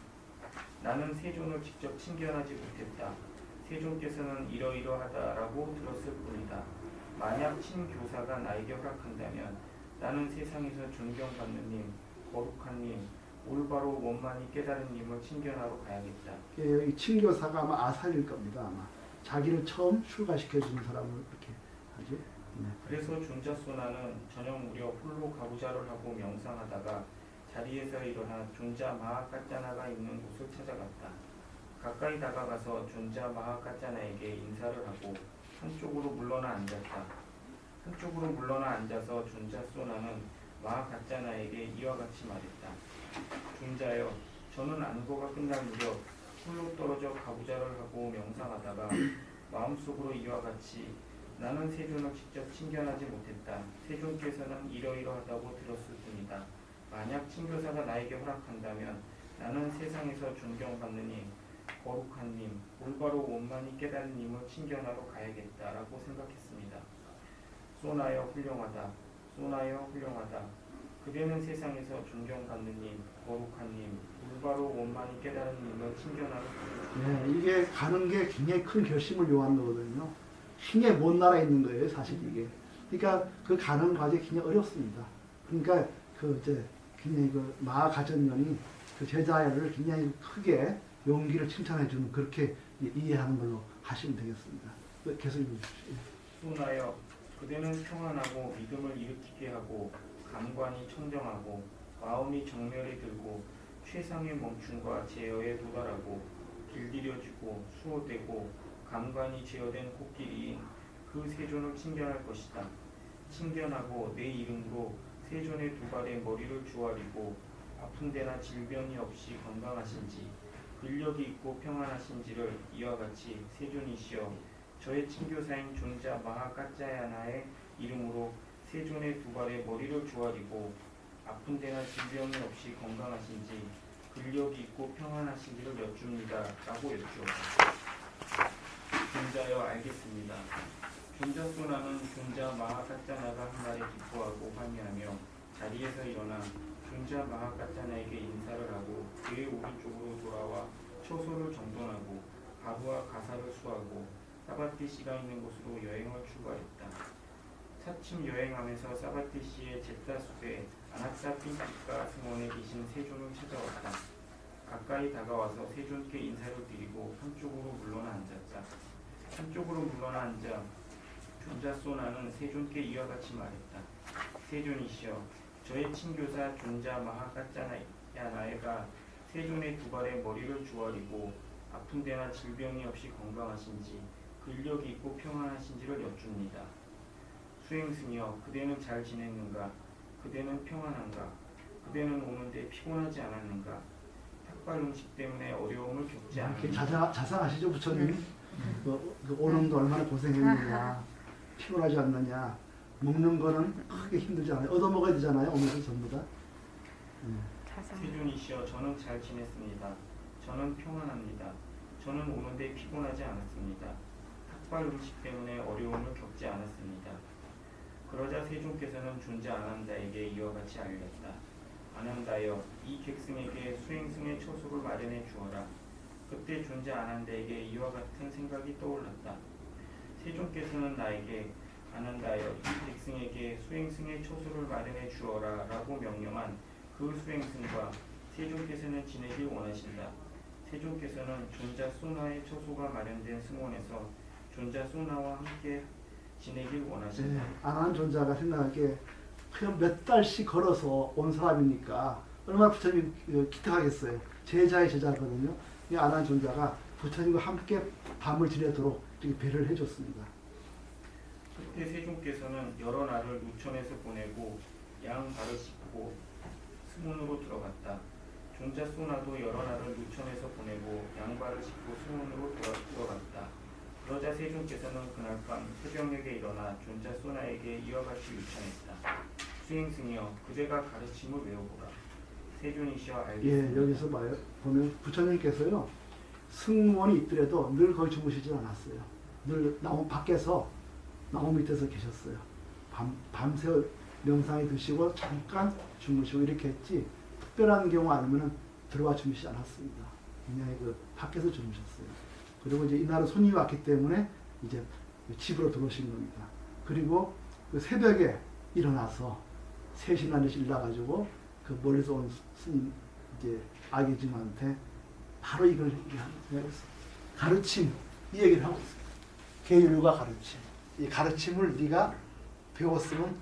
나는 세존을 직접 친견하지 못했다. 세존께서는 이러이러하다라고 들었을 뿐이다. 만약 친교사가 나에게 허락한다면 나는 세상에서 존경받는 님, 거룩한 님, 올바로 원만히 깨달은 님을 친견하러 가야겠다. 이 친교사가 아마 아살일 겁니다. 아마 자기를 처음 출가시켜주는 사람을 이렇게 하지. 네. 그래서 존자 소나는 저녁 무렵 홀로 가부좌를 하고 명상하다가 자리에서 일어나 존자 마하까짜나가 있는 곳을 찾아갔다. 가까이 다가가서 존자 마하까짜나에게 인사를 하고 한쪽으로 물러나 앉았다. 한쪽으로 물러나 앉아서 존자 소나는 마하까짜나에게 이와 같이 말했다. 존자여, 저는 안거가 끝날 무렵 홀로 떨어져 가부좌를 하고 명상하다가 마음속으로 이와 같이 나는 세존을 직접 친견하지 못했다. 세존께서는 이러이러하다고 들었을 뿐이다. 만약 친교사가 나에게 허락한다면 나는 세상에서 존경받는 님, 거룩한 님, 올바로 원만히 깨달은 님을 친견하러 가야겠다라고 생각했습니다. 소나여 훌륭하다. 소나여 훌륭하다. 그대는 세상에서 존경받는 님, 거룩한 님, 올바로 원만히 깨달은 님을 친견하러 가야겠다. 네, 이게 가는 게 굉장히 큰 결심을 요하는 거거든요. 힘에 못 날아 있는 거예요, 사실 이게. 그러니까 그 가는 과정이 굉장히 어렵습니다. 그러니까 그 이제 굉장히 그 마하가전년이 그 제자를 굉장히 크게 용기를 칭찬해주는 그렇게 이해하는 걸로 하시면 되겠습니다. 계속 읽어주십시오. 소나여, 그대는 평안하고 믿음을 일으키게 하고 감관이 청정하고 마음이 정멸이 들고 최상의 멈춤과 제어에 도달하고 길들여지고 수호되고 감관이 제어된 코끼리인 그 세존을 친견할 것이다. 친견하고 내 이름으로 세존의 두 발에 머리를 조아리고 아픈 데나 질병이 없이 건강하신지 근력이 있고 평안하신지를 이와 같이 세존이시여 저의 친교사인 존자 마하까짜야나의 이름으로 세존의 두 발에 머리를 조아리고 아픈 데나 질병이 없이 건강하신지 근력이 있고 평안하신지를 여쭙니다. 라고 여쭈었다. 존자여 알겠습니다. 존자 소나는 존자 마하까짜나가 한 말에 기뻐하고 환희하며 자리에서 일어나 존자 마하까짜나에게 인사를 하고 그의 오른쪽으로 돌아와 처소를 정돈하고 가부와 가사를 수하고 사바티시가 있는 곳으로 여행을 출발했다. 차츰 여행하면서 사바티시의 제타숲에 아나타핀티카 승원에 계신 세존을 찾아왔다. 가까이 다가와서 세존께 인사를 드리고 한쪽으로 물러나 앉았다. 한쪽으로 물러나 앉아 존자 소나는 세존께 이와 같이 말했다. 세존이시여, 저의 친교사 존자 마하까짜야나가 세존의 두 발에 머리를 조아리고 아픈 데나 질병이 없이 건강하신지 근력이 있고 평안하신지를 여쭙니다. 수행승이여, 그대는 잘 지냈는가? 그대는 평안한가? 그대는 오는데 피곤하지 않았는가? 탁발 음식 때문에 어려움을 겪지 이렇게 않았는가? 자상하시죠, 부처님? 그 오는데 얼마나 고생했느냐, 피곤하지 않느냐, 먹는 거는 크게 힘들지 않아요. 얻어먹어야 되잖아요, 오면서 전부 다. 자상. 세존이시여, 저는 잘 지냈습니다. 저는 평안합니다. 저는 오는데 피곤하지 않았습니다. 탁발 음식 때문에 어려움을 겪지 않았습니다. 그러자 세존께서는 존자 아난다에게 이와 같이 알렸다. 아난다여, 이 객승에게 수행승의 처소를 마련해 주어라. 그때 존재 아난다에게 이와 같은 생각이 떠올랐다. 세존께서는 나에게 아난다여 이 백성에게 수행승의 처소를 마련해 주어라 라고 명령한 그 수행승과 세존께서는 지내길 원하신다. 세존께서는 존자 소나의 처소가 마련된 승원에서 존자 소나와 함께 지내길 원하신다. 안한 존자가 생각하기에 그냥 몇 달씩 걸어서 온 사람이니까 얼마나 부처님 기특하겠어요. 제자의 제자거든요. 이 안한 존자가 부처님과 함께 밤을 지내도록 이렇게 배려를 해줬습니다. 그때 세존께서는 여러 날을 누천에서 보내고 양 발을 씻고 승원으로 들어갔다. 존자 소나도 여러 날을 누천에서 보내고 양 발을 씻고 승원으로 들어갔다. 그러자 세존께서는 그날 밤 새벽녘에 일어나 존자 소나에게 이와 같이 유천했다. 수행승이여 그대가 가르침을 외워보라. 세존이시여 알겠습니다. 예, 여기서 봐요. 보면 부처님께서요 승무원이 있더라도 늘 거기 주무시지 않았어요. 늘 나무 밖에서 나무 밑에서 계셨어요. 밤새 명상에 드시고 잠깐 주무시고 이렇게 했지 특별한 경우 아니면 들어와 주무시지 않았습니다. 그냥 그 밖에서 주무셨어요. 그리고 이제 이날은 손님이 왔기 때문에 이제 집으로 들어오신 겁니다. 그리고 그 새벽에 일어나서 3시나 4시 일어나가지고 그 멀리서 온 스님 이제 아기증한테 바로 이걸 얘기하면서 가르침 이 얘기를 하고 있어요. 계율과 가르침. 이 가르침을 네가 배웠으면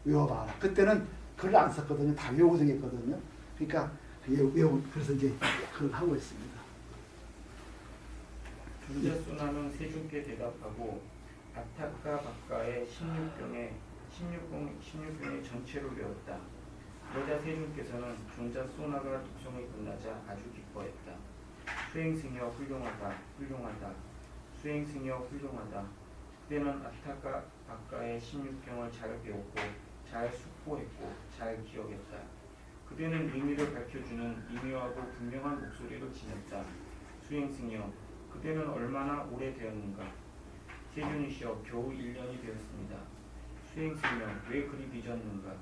외워봐라. 그때는 글을 안 썼거든요. 다 외우고 다녔거든요. 그러니까 그래서 이제 그걸 하고 있습니다. 존자 소나는 세존께 대답하고 아타카 바카의 16병의 전체를 외웠다. 그러자 세존께서는 존자 소나가 독성이 끝나자 아주 기뻐했다. 수행승이여 훌륭하다. 훌륭하다. 수행승이여 훌륭하다. 그때는 아타카 바카의 16병을 잘 배웠고 잘 숙고했고 잘 기억했다. 그대는 의미를 밝혀주는 미묘하고 분명한 목소리로 지냈다. 수행승이여 그대는 얼마나 오래되었는가? 세존이시여 겨우 1년이 되었습니다. 수행승이여 왜 그리 늦었는가?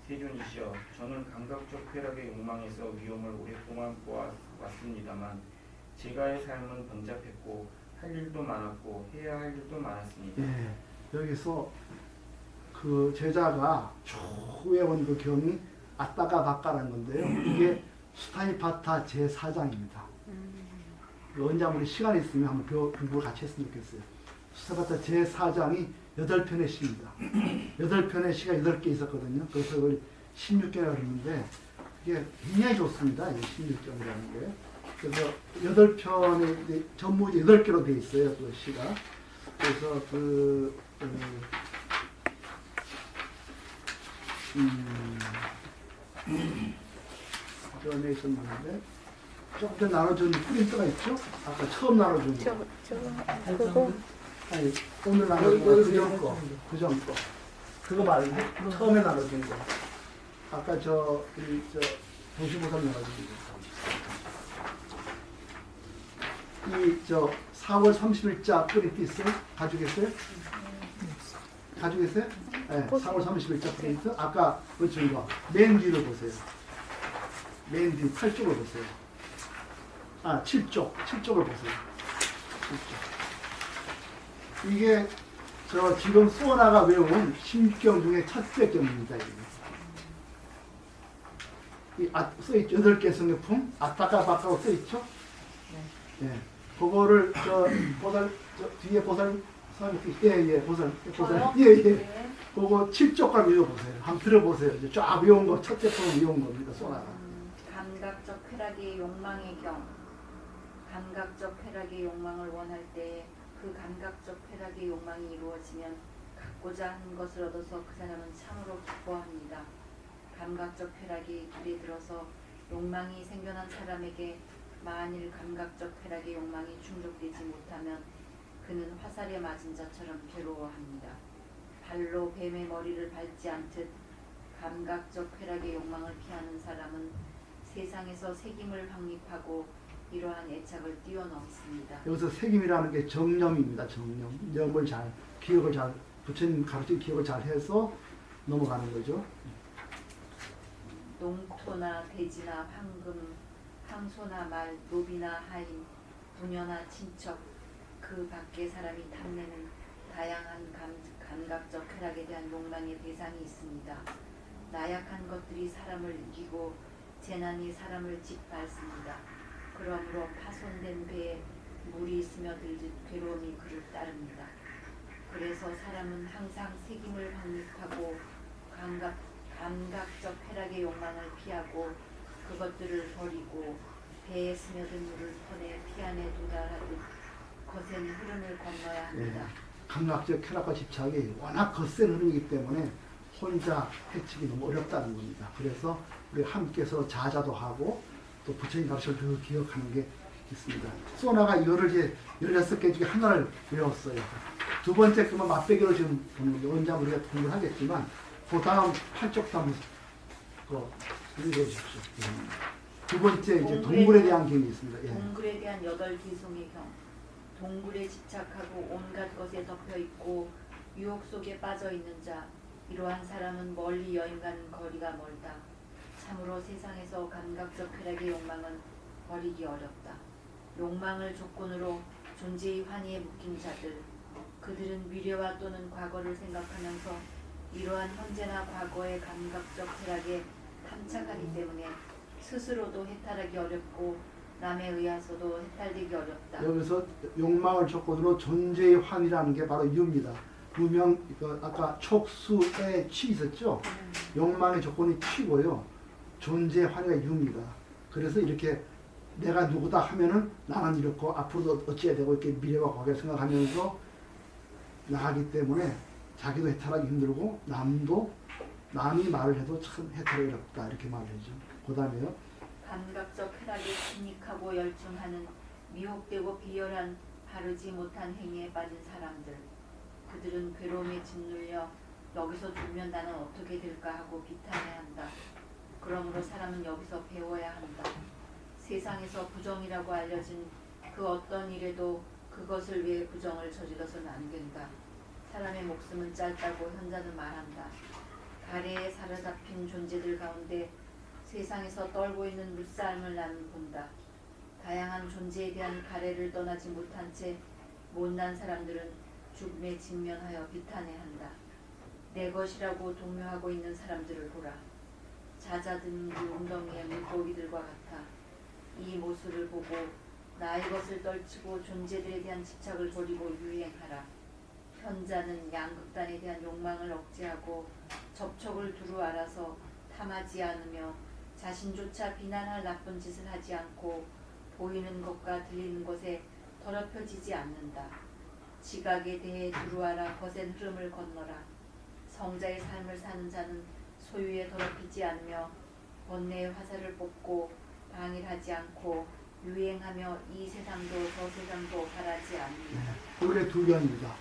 세존이시여 저는 감각적 쾌락의 욕망에서 위험을 오랫동안 보아왔습니다만 제가의 삶은 번잡했고 할 일도 많았고 해야 할 일도 많았습니다. 예, 여기서 그 제자가 쭉 외운 그 경이 아따가 바까라는 건데요. 이게 수타니파타 제4장입니다. 언제 우리 시간이 있으면 한번 공부를 같이 했으면 좋겠어요. 수타니파타 제4장이 8편의 시입니다. 8편의 시가 8개 있었거든요. 그래서 그걸 16개라고 했는데 이게 굉장히 좋습니다. 16장이라는 게. 그래서 8편의 전부 8개로 되어 있어요. 그 시가. 그래서 전에 있었는데 조금 더 나눠준 프린트가 있죠? 아까 처음 나눠준 거. 그거 아니, 오늘 나눠준 거, 그전 거. 그거 말고 처음에 나눠준 거. 아까 도시보살 나눠준 거. 4월 30일자 프린트 있어요? 가지고 계세요? 가지고 계세요? 네, 4월 30일자 프린트. 아까 보여준 거. 맨 뒤를 보세요. 맨 뒤 8쪽을 보세요. 7쪽을 보세요. 7쪽. 이게 지금 소나가 외운 16경 중에 첫째 경입니다. 써있죠. 8개 성경품. 아타카 바카고 써있죠? 네. 그거를 뒤에 보살 보살. 예. 그거 7쪽까지 읽어보세요. 한번 들어보세요. 이제 쫙 외운 거, 첫째 품 외운 겁니다. 소나가. 감각적 쾌락의 욕망의 경. 감각적 쾌락의 욕망을 원할 때 그 감각적 쾌락의 욕망이 이루어지면 갖고자 하는 것을 얻어서 그 사람은 참으로 기뻐합니다. 감각적 쾌락이 길에 들어서 욕망이 생겨난 사람에게 만일 감각적 쾌락의 욕망이 충족되지 못하면 그는 화살에 맞은 자처럼 괴로워합니다. 발로 뱀의 머리를 밟지 않듯 감각적 쾌락의 욕망을 피하는 사람은 세상에서 색임을 확립하고 이러한 애착을 뛰어넘습니다. 여기서 색임이라는 게 정념입니다. 정념. 염을 기억을 잘, 부처님 가르친 기억을 잘 해서 넘어가는 거죠. 농토나 대지나 황금, 황소나 말, 노비나 하인, 부녀나 친척, 그 밖의 사람이 탐내는 다양한 감각적 쾌락에 대한 욕망의 대상이 있습니다. 나약한 것들이 사람을 이기고 재난이 사람을 짓밟습니다. 그러므로 파손된 배에 물이 스며들듯 괴로움이 그를 따릅니다. 그래서 사람은 항상 색임을 확립하고 감각적 쾌락의 욕망을 피하고 그것들을 버리고 배에 스며든 물을 퍼내 피 안에 도달하듯 거센 흐름을 건너야 합니다. 감각적 쾌락과 집착이 워낙 거센 흐름이기 때문에 혼자 해치기 너무 어렵다는 겁니다. 그래서 우리 함께 서로 자자도 하고 또 부처님 가르침을 더 기억하는 게 있습니다. 소나가 이거를 이제 16개 중에 하나를 외웠어요. 두 번째 그만 맛배기로 지금 보는 게 언제 우리가 공부를 하겠지만 그 다음 8쪽도 한번 읽어주십시오. 두 번째 이제 동굴에 대한 경이 있습니다. 예. 동굴에 대한 8개송의 경. 동굴에 집착하고 온갖 것에 덮여 있고 유혹 속에 빠져 있는 자, 이러한 사람은 멀리 여행 가는 거리가 멀다. 참으로 세상에서 감각적 쾌락의 욕망은 버리기 어렵다. 욕망을 조건으로 존재의 환희에 묶인 자들, 그들은 미래와 또는 과거를 생각하면서 이러한 현재나 과거의 감각적 쾌락에 탐착하기 때문에 스스로도 해탈하기 어렵고 남에 의해서도 해탈되기 어렵다. 여기서 욕망을 조건으로 존재의 환이라는 게 바로 유입니다. 무명, 아까 촉수의 취 있었죠? 욕망의 조건이 취고요. 존재의 환희가 유입니다. 그래서 이렇게 내가 누구다 하면은 나는 이렇고 앞으로도 어찌해야 되고 이렇게 미래와 과거를 생각하면서 나가기 때문에 자기도 해탈하기 힘들고 남이 말을 해도 참 해탈하기 어렵다 이렇게 말을 하죠. 그 다음에요. 감각적 쾌락에 침닉하고 열중하는 미혹되고 비열한 바르지 못한 행위에 빠진 사람들, 그들은 괴로움에 짓눌려 여기서 두면 나는 어떻게 될까 하고 비탄해한다. 그러므로 사람은 여기서 배워야 한다. 세상에서 부정이라고 알려진 그 어떤 일에도 그것을 위해 부정을 저질러서는 안 된다. 사람의 목숨은 짧다고 현자는 말한다. 가래에 사로잡힌 존재들 가운데 세상에서 떨고 있는 물싸움을 나는 본다. 다양한 존재에 대한 가래를 떠나지 못한 채 못난 사람들은 죽음에 직면하여 비탄해한다. 내 것이라고 동요하고 있는 사람들을 보라. 잦아든 물 웅덩이의 물고기들과 같아. 이 모습을 보고 나의 것을 떨치고 존재들에 대한 집착을 버리고 유행하라. 현자는 양극단에 대한 욕망을 억제하고 접촉을 두루 알아서 탐하지 않으며 자신조차 비난할 나쁜 짓을 하지 않고 보이는 것과 들리는 것에 더럽혀지지 않는다. 지각에 대해 두루 알아 거센 흐름을 건너라. 성자의 삶을 사는 자는 소유에 더럽히지 않으며 번뇌의 화살을 뽑고 방일하지 않고 유행하며 이 세상도 저 세상도 바라지 않는다. 이게 두 경입니다.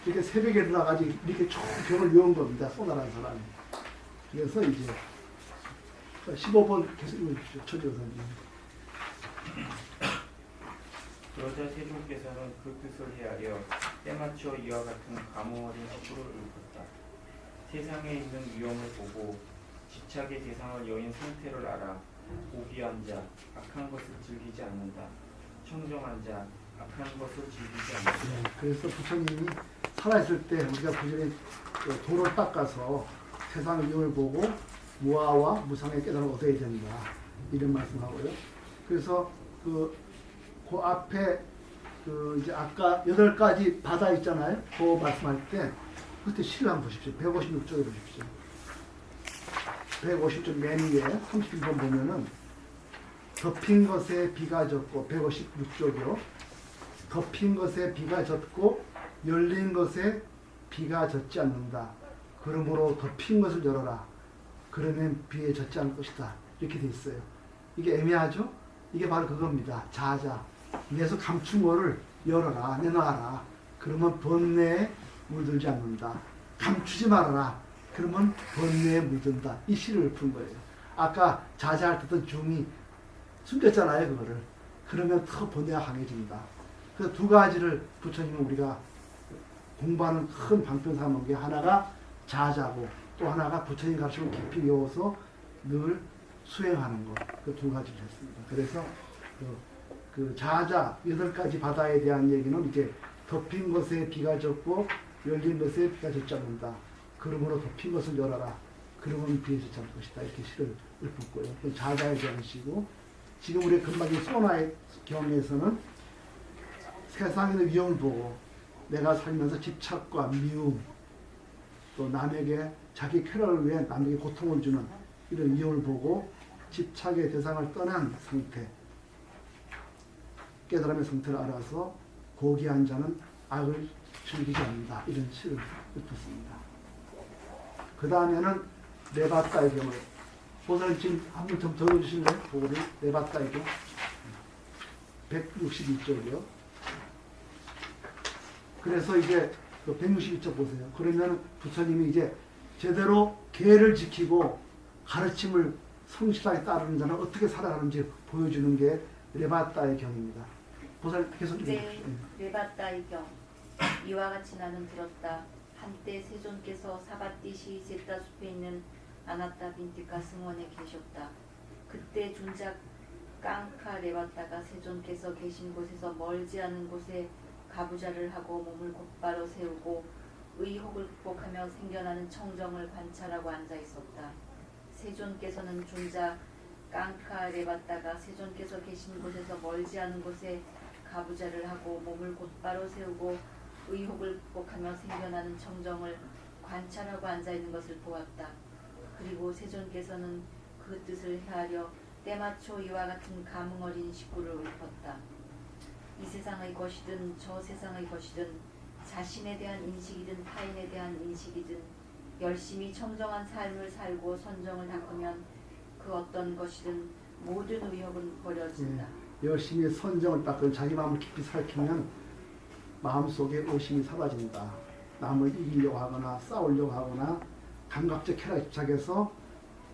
이렇게 새벽에 일어나가지고 이렇게 쭉 경을 외운 겁니다. 소나라는 사람이. 그래서 이제 15번 계속 읽어주십시오. 천지여사님. 여자 세종께서는 그 뜻을 헤아려 때맞춰 이와 같은 감흥어린 시구를 읊었다. 세상에 있는 위험을 보고 집착의 대상을 여인 상태를 알아 오비한 자, 악한 것을 즐기지 않는다. 청정한 자, 악한 것을 즐기지 않는다. 네, 그래서 부처님이 살아있을 때 우리가 부처님 도를 닦아서 세상의 위험을 보고 무아와 무상의 깨달음을 얻어야 된다. 이런 말씀하고요. 그래서 그 앞에 이제 아까 8가지 바다 있잖아요. 그 말씀할 때 그때 시를 한번 보십시오. 156쪽에 보십시오. 150쪽 맨 위에 31번 보면은 덮인 것에 비가 젖고 156쪽이요. 덮인 것에 비가 젖고 열린 것에 비가 젖지 않는다. 그러므로 덮인 것을 열어라. 그러면 비에 젖지 않을 것이다. 이렇게 돼 있어요. 이게 애매하죠? 이게 바로 그겁니다. 자자. 내서 감춘 거를 열어라. 내놔라. 그러면 번뇌에 물들지 않는다. 감추지 말아라. 그러면 번뇌에 물든다. 이 시를 읊은 거예요. 아까 자자할 때도 중이 숨겼잖아요. 그거를. 그러면 더 번뇌가 강해진다. 그래서 두 가지를 부처님은 우리가 공부하는 큰 방편 삼은 게 하나가 자자고 또 하나가 부처님 가르침을 깊이 외워서 늘 수행하는 것, 그 두 가지를 했습니다. 그래서 그 자자 8가지 바다에 대한 얘기는 이제 덮인 것에 비가 젖고 열린 것에 비가 젖지 않는다. 그러므로 덮인 것을 열어라. 그러면 비에 젖지 않을 것이다. 이렇게 시를 읊었고요. 그 자자에 대한 시고, 지금 우리 금방의 소나의 경에서는 세상에 있는 위험을 보고 내가 살면서 집착과 미움, 또 남에게 자기 쾌락을 위해 남에게 고통을 주는 이런 위험을 보고 집착의 대상을 떠난 상태, 깨달음의 상태를 알아서 고귀한 자는 악을 즐기지 않는다. 이런 시를 읊었습니다. 그 다음에는 네바따의 경우, 보살 지금 한번 좀 더 읽으실래요? 보고를 네바따의 경우 162쪽이요. 그래서 이제 162쪽 보세요. 그러면 부처님이 이제 제대로 계를 지키고 가르침을 성실하게 따르는 자는 어떻게 살아가는지 보여주는 게 레바따의 경입니다. 보살 계속 읽어주십시오. 레바따의 경. 이와 같이 나는 들었다. 한때 세존께서 사바띠시 제따 숲에 있는 아나타 빈티카 승원에 계셨다. 그때 존작 깡카 레바따가 세존께서 계신 곳에서 멀지 않은 곳에 가부좌를 하고 몸을 곧바로 세우고 의혹을 극복하며 생겨나는 청정을 관찰하고 앉아 있었다. 세존께서는 존자 깡카 레바따가 세존께서 계신 곳에서 멀지 않은 곳에 가부좌를 하고 몸을 곧바로 세우고 의혹을 극복하며 생겨나는 청정을 관찰하고 앉아 있는 것을 보았다. 그리고 세존께서는 그 뜻을 헤아려 때맞춰 이와 같은 감흥 어린 식구를 읊었다. 이 세상의 것이든 저 세상의 것이든 자신에 대한 인식이든 타인에 대한 인식이든 열심히 청정한 삶을 살고 선정을 닦으면 그 어떤 것이든 모든 의혹은 버려진다. 열심히 선정을 닦고 자기 마음을 깊이 살피면 마음속에 의심이 사라진다. 남을 이기려고 하거나 싸우려고 하거나 감각적 쾌락에 집착해서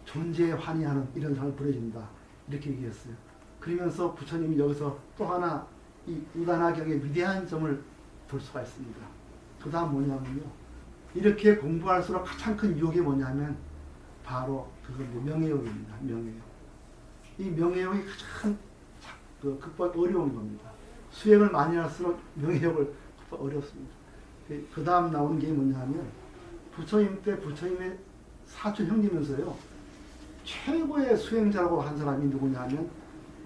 존재에 환희하는 이런 삶을 버려진다. 이렇게 얘기했어요. 그러면서 부처님이 여기서 또 하나 이 우다나경의 위대한 점을 볼 수가 있습니다. 그 다음 뭐냐면요. 이렇게 공부할수록 가장 큰 유혹이 뭐냐면 바로 그건 명예욕입니다. 명예욕. 이 명예욕이 가장 극복 어려운 겁니다. 수행을 많이 할수록 명예욕을 극복 어렵습니다. 그 다음 나오는 게 뭐냐면 부처님 때 부처님의 사촌 형님이면서요. 최고의 수행자라고 한 사람이 누구냐면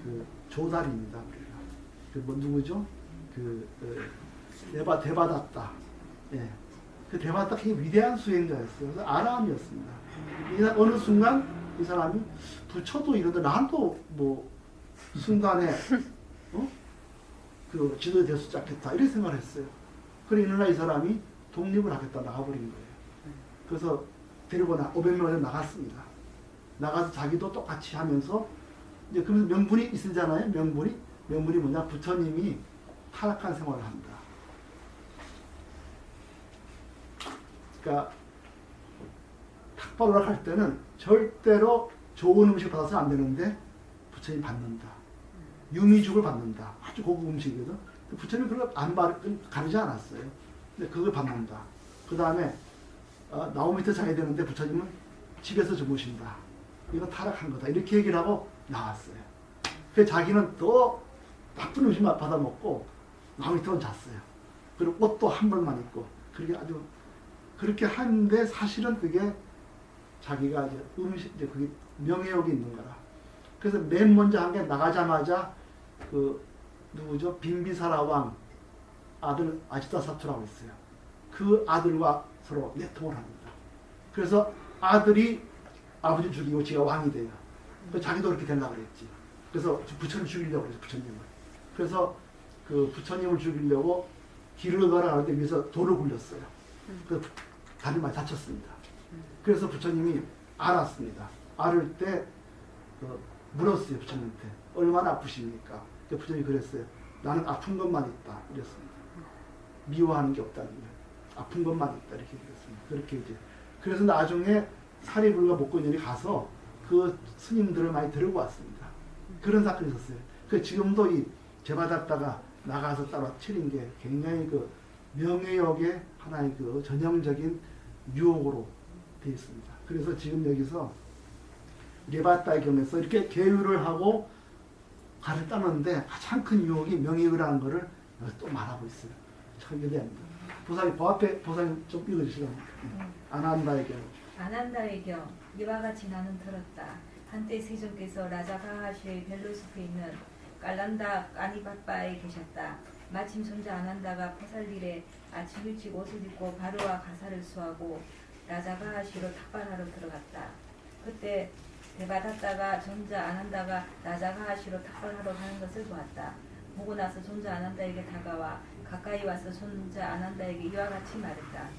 그 조달입니다. 그 뭐 누구죠? 대바다tta. 예. 그 대바다tta 굉장히 위대한 수행자였어요. 그래서 아람이었습니다. 어느 순간 이 사람이 부처도 이러다 나도 뭐 순간에 그 지도에 대해서 잡겠다 이렇게 생각을 했어요. 그래 어느 날 이 사람이 독립을 하겠다 나가버린 거예요. 그래서 데리고 500명을 나갔습니다. 나가서 자기도 똑같이 하면서 이제 그러면서 명분이 있으잖아요. 명분이 뭐냐? 부처님이 타락한 생활을 한다. 그러니까 탁발을 할 때는 절대로 좋은 음식 받아서 안 되는데 부처님 받는다. 유미죽을 받는다. 아주 고급 음식이거든. 부처님 그걸 가르지 않았어요. 근데 그걸 받는다. 그 다음에 나무 밑에 자야 되는데 부처님은 집에서 주무신다. 이거 타락한 거다. 이렇게 얘기를 하고 나왔어요. 그래서 자기는 더 나쁜 음식만 받아 먹고 나무 밑에 잤어요. 그리고 옷도 한 벌만 입고 그렇게 아주 그렇게 하는데 사실은 그게 자기가 이제 이제 그게 명예욕이 있는 거라. 그래서 맨 먼저 한 게 나가자마자 그 누구죠? 빈비사라 왕 아들 아지타사투라고 있어요. 그 아들과 서로 내통을 합니다. 그래서 아들이 아버지 죽이고 지가 왕이 돼요. 자기도 그렇게 되려고 그랬지. 그래서 부처님 죽이려고 그랬어요. 부처님을. 그래서 그 부처님을 죽이려고 길을 걸어가는데 위에서 돌을 굴렸어요. 그래서 다리 많이 다쳤습니다. 그래서 부처님이 알았습니다. 알을 때 물었어요. 부처님한테. 얼마나 아프십니까? 부처님이 그랬어요. 나는 아픈 것만 있다. 이랬습니다. 미워하는 게 없다는 거예요. 아픈 것만 있다. 이렇게 얘기했습니다. 그렇게 이제. 그래서 나중에 사리불가 목고인연이 가서 그 스님들을 많이 데리고 왔습니다. 그런 사건이 있었어요. 그 지금도 이 제바다tta가 나가서 따로 치린 게 굉장히 그 명예욕의 하나의 그 전형적인 유혹으로 되어 있습니다. 그래서 지금 여기서 레바다의 경우에서 이렇게 계율을 하고 가를 따는데 가장 큰 유혹이 명예의라는 것을 여기서 또 말하고 있어요. 참 위대합니다. 보살님, 그 앞에 보살님 좀 읽어주시라고. 아난다의 경우. 아난다의 경 이와 같이 나는 들었다. 한때 세존께서 라자 가하시의 벨로스프에 있는 깔란다 까니바바에 계셨다. 마침 손자 아난다가 포살릴에 아침 일찍 옷을 입고 바로와 가사를 수하고 라자 가하시로 탁발하러 들어갔다. 그때 데바다다가 손자 아난다가 라자 가하시로 탁발하러 가는 것을 보았다. 보고 나서 손자 아난다에게 다가와 가까이 와서 손자 아난다에게 이와 같이 말했다.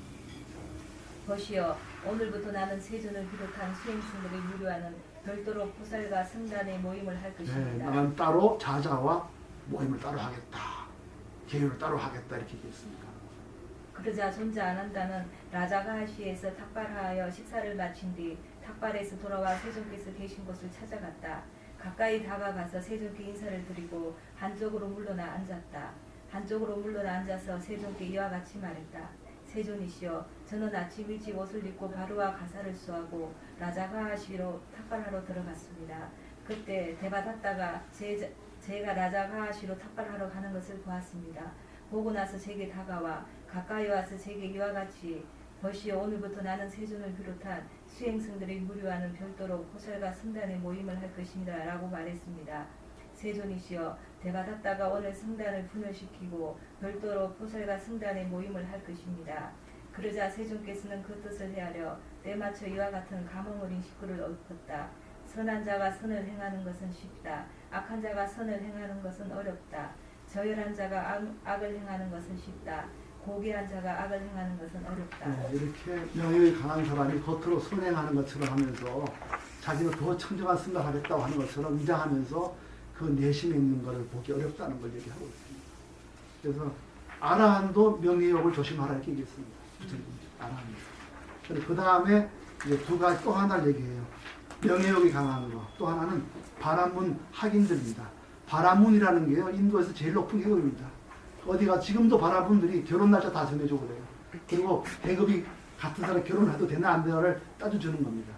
보시오, 오늘부터 나는 세존을 비롯한 수행승들을 유료하는 별도로 포살과 승단의 모임을 할 네, 것입니다. 나는 따로 자자와 모임을 따로 하겠다. 계율을 따로 하겠다. 이렇게 얘기했습니다. 그러자 손자 아난다는 라자가하시에서 탁발하여 식사를 마친 뒤 탁발에서 돌아와 세존께서 계신 곳을 찾아갔다. 가까이 다가가서 세존께 인사를 드리고 한쪽으로 물러나 앉았다. 한쪽으로 물러나 앉아서 세존께 이와 같이 말했다. 세존이시여, 저는 아침 일찍 옷을 입고 바로와 가사를 수하고 라자가하시로 탁발하러 들어갔습니다. 그때 데바다다가 제가 라자가하시로 탁발하러 가는 것을 보았습니다. 보고 나서 제게 다가와 가까이 와서 제게 이와 같이 보시오, 오늘부터 나는 세존을 비롯한 수행승들이 무료하는 별도로 포살과 승단의 모임을 할 것입니다. 라고 말했습니다. 세존이시여, 데바다다가 오늘 승단을 분열시키고 별도로 포살과 승단의 모임을 할 것입니다. 그러자 세존께서는 그 뜻을 헤아려 때맞춰 이와 같은 감흥 어린 식구를 엎었다. 선한 자가 선을 행하는 것은 쉽다. 악한 자가 선을 행하는 것은 어렵다. 저열한 자가 악을 행하는 것은 쉽다. 고귀한 자가 악을 행하는 것은 어렵다. 네, 이렇게 명예의 강한 사람이 겉으로 선행하는 것처럼 하면서 자기는 더 청정한 생각하겠다고 하는 것처럼 위장하면서 그 내심에 있는 것을 보기 어렵다는 걸 얘기하고 있습니다. 그래서 아라한도 명예욕을 조심하라 이렇게 얘기했습니다. 아라한도. 그 다음에 이제 두 가지 또 하나를 얘기해요. 명예욕이 강한 거. 또 하나는 바라문 학인들입니다. 바라문이라는 게요, 인도에서 제일 높은 계급입니다. 어디가 지금도 바라문들이 결혼 날짜 다 정해줘 그래요. 그리고 계급이 같은 사람 결혼해도 되나 안 되나를 따져주는 겁니다.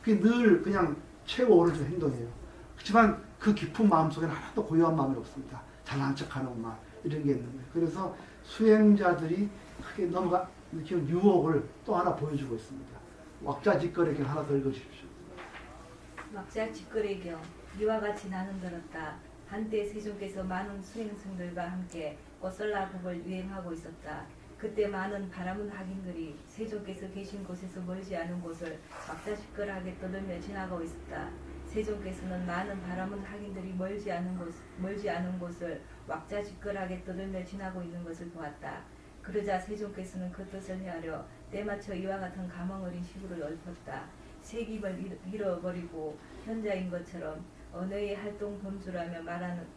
그게 늘 그냥 최고 오르는 행동이에요. 그렇지만 그 깊은 마음속에는 하나도 고요한 마음이 없습니다. 잘난 척하는 마음 이런 게 있는 거예요. 그래서 수행자들이 크게 넘어가 느끼는 유혹을 또 하나 보여주고 있습니다. 왁자지껄의 하나 더 읽어주십시오. 왁자지껄의 경 이와 같이 나는 들었다. 한때 세존께서 많은 수행승들과 함께 꽃설라국을 유행하고 있었다. 그때 많은 바라문 학인들이 세존께서 계신 곳에서 멀지 않은 곳을 왁자지껄하게 떠들며 지나가고 있었다. 세존께서는 많은 바라문 학인들이 멀지 않은 곳을 왁자지껄하게 떠들며 지나고 있는 것을 보았다. 그러자 세존께서는 그 뜻을 헤아려 때맞춰 이와 같은 감흥 어린 시구를 읊었다. 색입을 잃어버리고 현자인 것처럼 언어의 활동 범주라면 말하는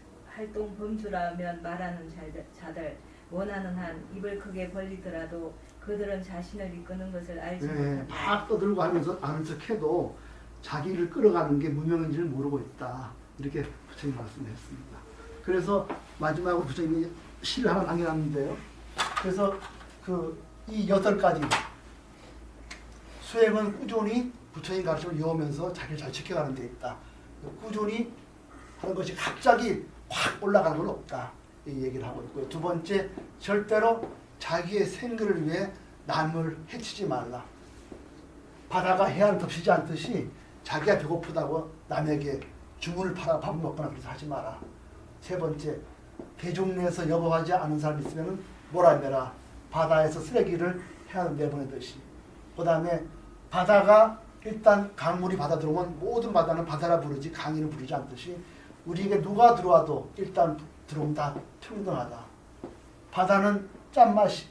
자들 원하는 한 입을 크게 벌리더라도 그들은 자신을 이끄는 것을 알지 못한다. 막 떠들고 하면서 아는 척해도 자기를 끌어가는 게 무명인지를 모르고 있다. 이렇게 부처님이 말씀했습니다. 그래서 마지막으로 부처님이 시를 하나 남겨놨는데요. 그래서 이 8가지 수행은 꾸준히 부처님 가르침을 이어오면서 자기를 잘 지켜가는 데 있다. 꾸준히 하는 것이 갑자기 확 올라가는 건 없다. 이 얘기를 하고 있고요. 두 번째, 절대로 자기의 생계를 위해 남을 해치지 말라. 바다가 해안을 덮치지 않듯이 자기가 배고프다고 남에게 주문을 팔아 밥을 먹거나 그래서 하지 마라. 세 번째, 대중 내에서 여보하지 않은 사람이 있으면 몰아내라. 바다에서 쓰레기를 해안으로 내보내듯이. 그 다음에 바다가 일단 강물이 바다 들어오면 모든 바다는 바다라 부르지 강이는 부르지 않듯이 우리에게 누가 들어와도 일단 들어오면 다 평등하다. 바다는 짠맛이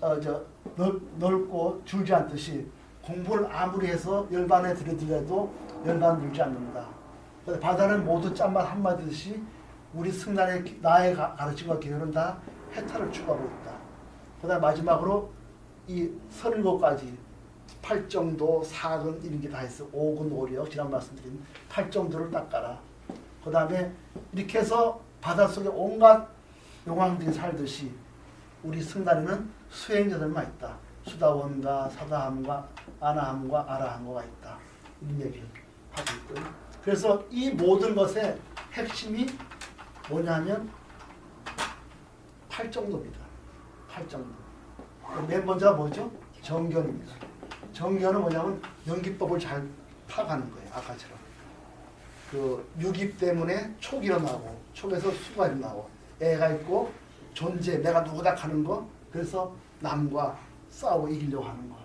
넓고 줄지 않듯이 공부를 아무리 해서 열반에 들여들여도 열반 들지 않는다. 바다는 모두 짠맛 한마디듯이 우리 승단의 나의 가르침과 계율은 다 해탈을 추구하고 있다. 그 다음에 마지막으로 이 37가지 8정도, 4근 이런 게 다 있어. 5근, 5력 지난 말씀드린 8정도를 닦아라. 그 다음에 이렇게 해서 바닷속에 온갖 용왕들이 살듯이 우리 승단에는 수행자들만 있다. 수다원과 사다함과 아나함과 아라함과 있다. 이런 얘기를 하고 있고요. 그래서 이 모든 것의 핵심이 뭐냐면 팔정도입니다. 팔정도. 맨 먼저가 뭐죠? 정견입니다. 정견은 뭐냐면 연기법을 잘 파악하는 거예요. 아까처럼. 그 유기 때문에 촉이 일어나고 촉에서 수가 일어나고 애가 있고 존재 내가 누구다 하는 거 그래서 남과 싸우고 이기려고 하는 거.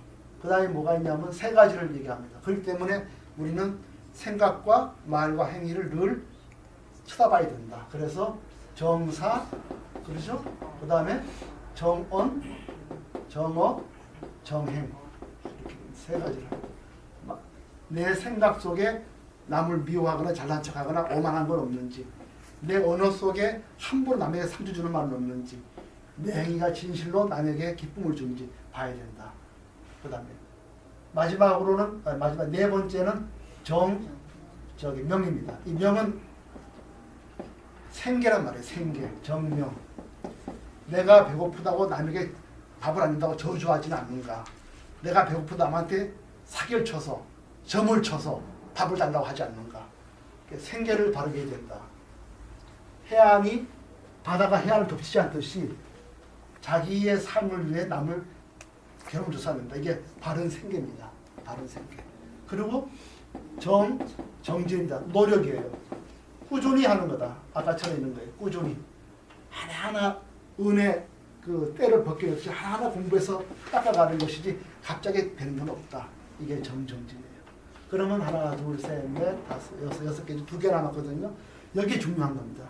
그 다음에 뭐가 있냐면 세 가지를 얘기합니다. 그렇기 때문에 우리는 생각과 말과 행위를 늘 쳐다봐야 된다. 그래서 정사 그렇죠? 그 다음에 정언, 정어, 정행 이렇게 세 가지를 내 생각 속에 남을 미워하거나 잘난 척하거나 오만한 건 없는지 내 언어 속에 함부로 남에게 상처 주는 말은 없는지 내 행위가 진실로 남에게 기쁨을 주는지 봐야 된다. 그 다음에 마지막 네 번째는 명입니다. 이 명은 생계란 말이에요. 생계, 정명. 내가 배고프다고 남에게 밥을 안 준다고 저주하지는 않는가. 내가 배고프다 남한테 사기를 쳐서 점을 쳐서 밥을 달라고 하지 않는가. 생계를 바르게 해야 된다. 해안이 바다가 해안을 덮치지 않듯이 자기의 삶을 위해 남을 괴로움을 줘서 한다. 이게 바른 생계입니다. 바른 생계. 그리고 정진이다. 노력이에요. 꾸준히 하는 거다. 아까처럼 있는 거예요. 꾸준히. 하나하나 은혜 그 때를 벗겨놓지 하나하나 공부해서 닦아가는 것이지 갑자기 되는 건 없다. 이게 정진이에요. 그러면 하나, 둘, 셋, 넷, 다섯, 여섯 개, 2개 남았거든요. 여기 중요한 겁니다.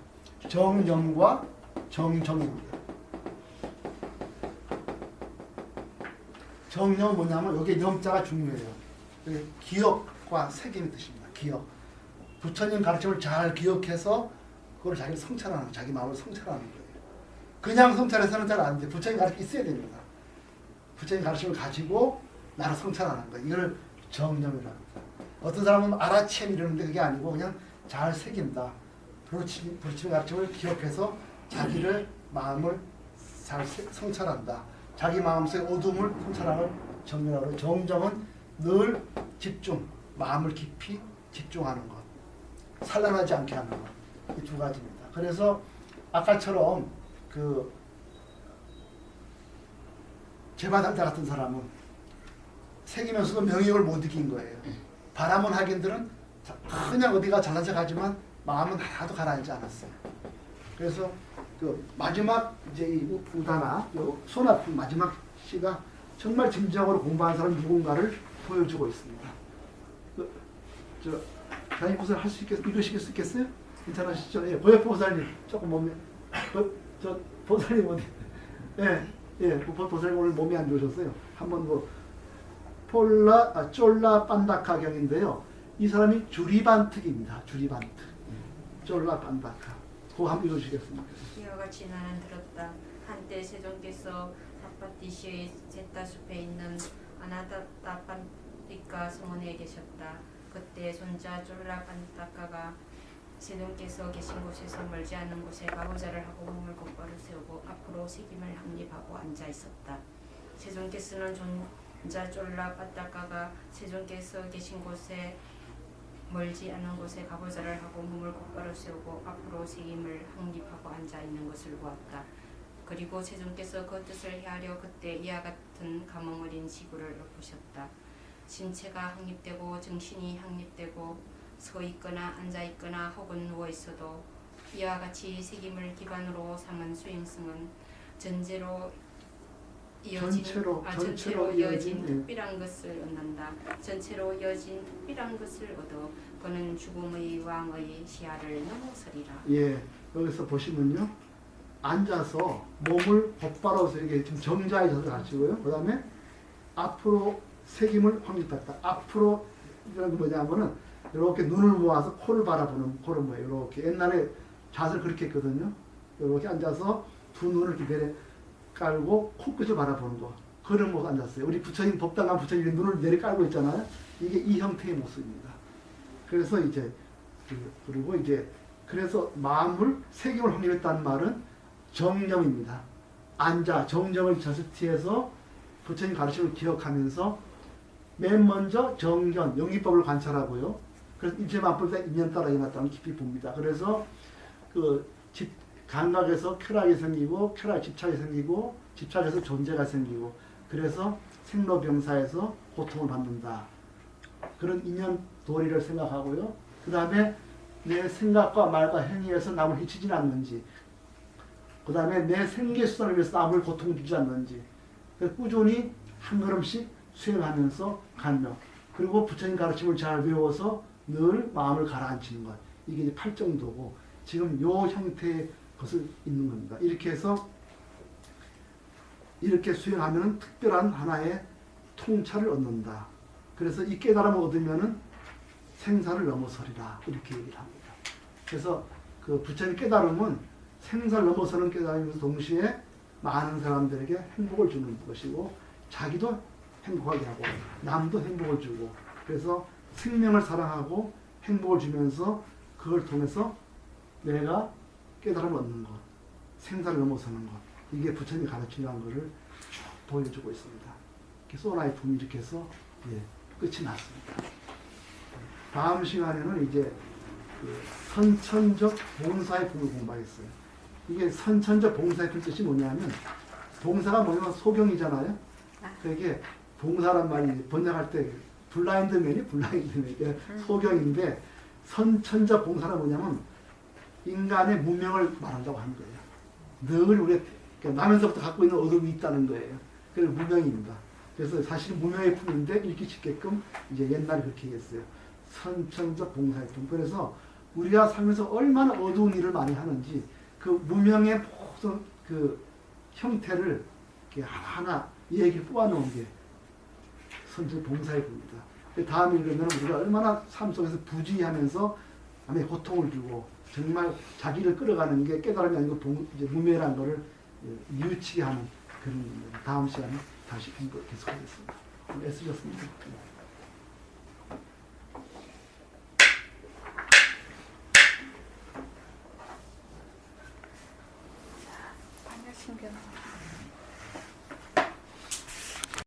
정념과 정정입니다. 정념은 뭐냐면 여기 염자가 중요해요. 기억과 새김의 뜻입니다. 기억. 부처님 가르침을 잘 기억해서 그걸 자기를 성찰하는, 자기 마음을 성찰하는 거예요. 그냥 성찰해서는 잘 안 돼. 부처님 가르침이 있어야 됩니다. 부처님 가르침을 가지고 나를 성찰하는 거예요. 이걸 정념이라고 합니다. 어떤 사람은 알아채 이러는데 그게 아니고 그냥 잘 새긴다. 부처님의 가르침을 기억해서 자기를 마음을 잘 성찰한다. 자기 마음속의 어둠을 성찰하는 정념으로 정정은 늘 집중, 마음을 깊이 집중하는 것, 산란하지 않게 하는 것, 이 두 가지입니다. 그래서 아까처럼 그 제바당자 같은 사람은 새기면서도 명예를 못 이긴 거예요. 바람은 하긴들은 그냥 어디가 잘난 척하지만 마음은 하나도 가라앉지 않았어요. 그래서 그 마지막 이제 이 우다나 소나품 마지막 시가 정말 진정으로 공부한 사람 누군가를 보여주고 있습니다. 자기 보살 할 수 있겠어요? 읽으실 수 있겠어요? 괜찮으시죠? 예, 고엽 보살님 조금 몸에 저 보살님 어디? 보살님 오늘 몸이 안 좋으셨어요. 한번 쫄라 판다카 경인데요. 이 사람이 주리반특입니다. 주리반특. 쫄라 판다카. 그거 한번 읽어주시겠습니까? 이와 같이 나는 들었다. 한때 세종께서 사파티시의 제타숲에 있는 아나타판티카 성원에 계셨다. 그때 손자 쫄라 판타카가 세종께서 계신 곳에서 멀지 않은 곳에 가보자를 하고 몸을 곧바로 세우고 앞으로 책임을 확립하고 앉아 있었다. 세종께서는 손자 쫄라 판타카가 세종께서 계신 곳에 멀지 않은 곳에 가보자를 하고 몸을 곧바로 세우고 앞으로 책임을 확립하고 앉아 있는 것을 보았다. 그리고 세종께서 그 뜻을 헤아려 그때 이와 같은 감흥 어린 지구를 엿보셨다. 신체가 확립되고 정신이 확립되고 서 있거나 앉아 있거나 혹은 누워 있어도 이와 같이 책임을 기반으로 삼은 수행성은 전체로 이어진 특별한 것을 얻는다. 전체로 이어진 특별한 것을 얻어 그는 죽음의 왕의 시야를 넘어서리라. 예, 여기서 보시면요, 앉아서 몸을 곧바로 이렇게 좀 정자에 져서 가지고요. 그 다음에 앞으로 책임을 확립했다. 앞으로 이런 게 뭐냐면은 이렇게 눈을 모아서 코를 바라보는 코를 모여 이렇게 옛날에 자세를 그렇게 했거든요. 이렇게 앉아서 두 눈을 이렇게 내려 깔고 코끝을 바라보는 거. 그런 모습 앉았어요. 우리 부처님 법당한 부처님이 눈을 내려 깔고 있잖아요. 이게 이 형태의 모습입니다. 그래서 이제 그리고 이제 그래서 마음을 색임을 확립했다는 말은 정념입니다. 앉아 정정을 저스티해서 부처님 가르침을 기억하면서 맨 먼저 정견, 영기법을 관찰하고요. 그래서 일체만법에서 인연 따라 일어났다는 깊이 봅니다. 그래서 그 감각에서 쾌락이 생기고 쾌락 집착이 생기고 집착에서 존재가 생기고 그래서 생로병사에서 고통을 받는다. 그런 인연 도리를 생각하고요. 그 다음에 내 생각과 말과 행위에서 남을 해치지는 않는지, 그 다음에 내 생계수단을 위해서 남을 고통을 주지 않는지, 꾸준히 한 걸음씩 수행하면서 가며, 그리고 부처님 가르침을 잘 배워서 늘 마음을 가라앉히는 것. 이게 이제 팔정도고, 지금 요 형태의 것을 있는 겁니다. 이렇게 해서 이렇게 수행하면 특별한 하나의 통찰을 얻는다. 그래서 이 깨달음을 얻으면은 생사를 넘어서리라. 이렇게 얘기를 합니다. 그래서 그 부처님 깨달음은 생사를 넘어서는 깨달음이면서 동시에 많은 사람들에게 행복을 주는 것이고 자기도 행복하게 하고 남도 행복을 주고 그래서 생명을 사랑하고 행복을 주면서 그걸 통해서 내가 깨달음을 얻는 것, 생사를 넘어서는 것, 이게 부처님이 가르치는 것을 쭉 보여주고 있습니다. 소나의 품이 이렇게 해서 끝이 났습니다. 다음 시간에는 이제 그 선천적 봉사의 품을 공부하겠어요. 이게 선천적 봉사의 품 뜻이 뭐냐면 봉사가 뭐냐면 소경이잖아요. 그게 봉사란 말이 번역할 때 블라인드맨이 소경인데 선천적 봉사는 뭐냐면 인간의 문명을 말한다고 하는 거예요. 늘 우리 나면서부터 갖고 있는 어둠이 있다는 거예요. 그래서 무명입니다. 그래서 사실 무명의 품인데 읽기 쉽게끔 이제 옛날에 그렇게 얘기했어요. 선천적 봉사의 품. 그래서 우리가 살면서 얼마나 어두운 일을 많이 하는지 그 무명의 모든 그 형태를 이렇게 하나하나 얘기를 뽑아놓은 게 선천적 봉사의 품입니다. 다음 읽으면 우리가 얼마나 삶 속에서 부지하면서 남의 고통을 주고 정말 자기를 끌어가는 게 깨달음이 아니고 이제 무명이라는 거를 뉘우치게 하는 그런 겁니다. 다음 시간에 다시 계속하겠습니다. 애쓰셨습니다. 반야신경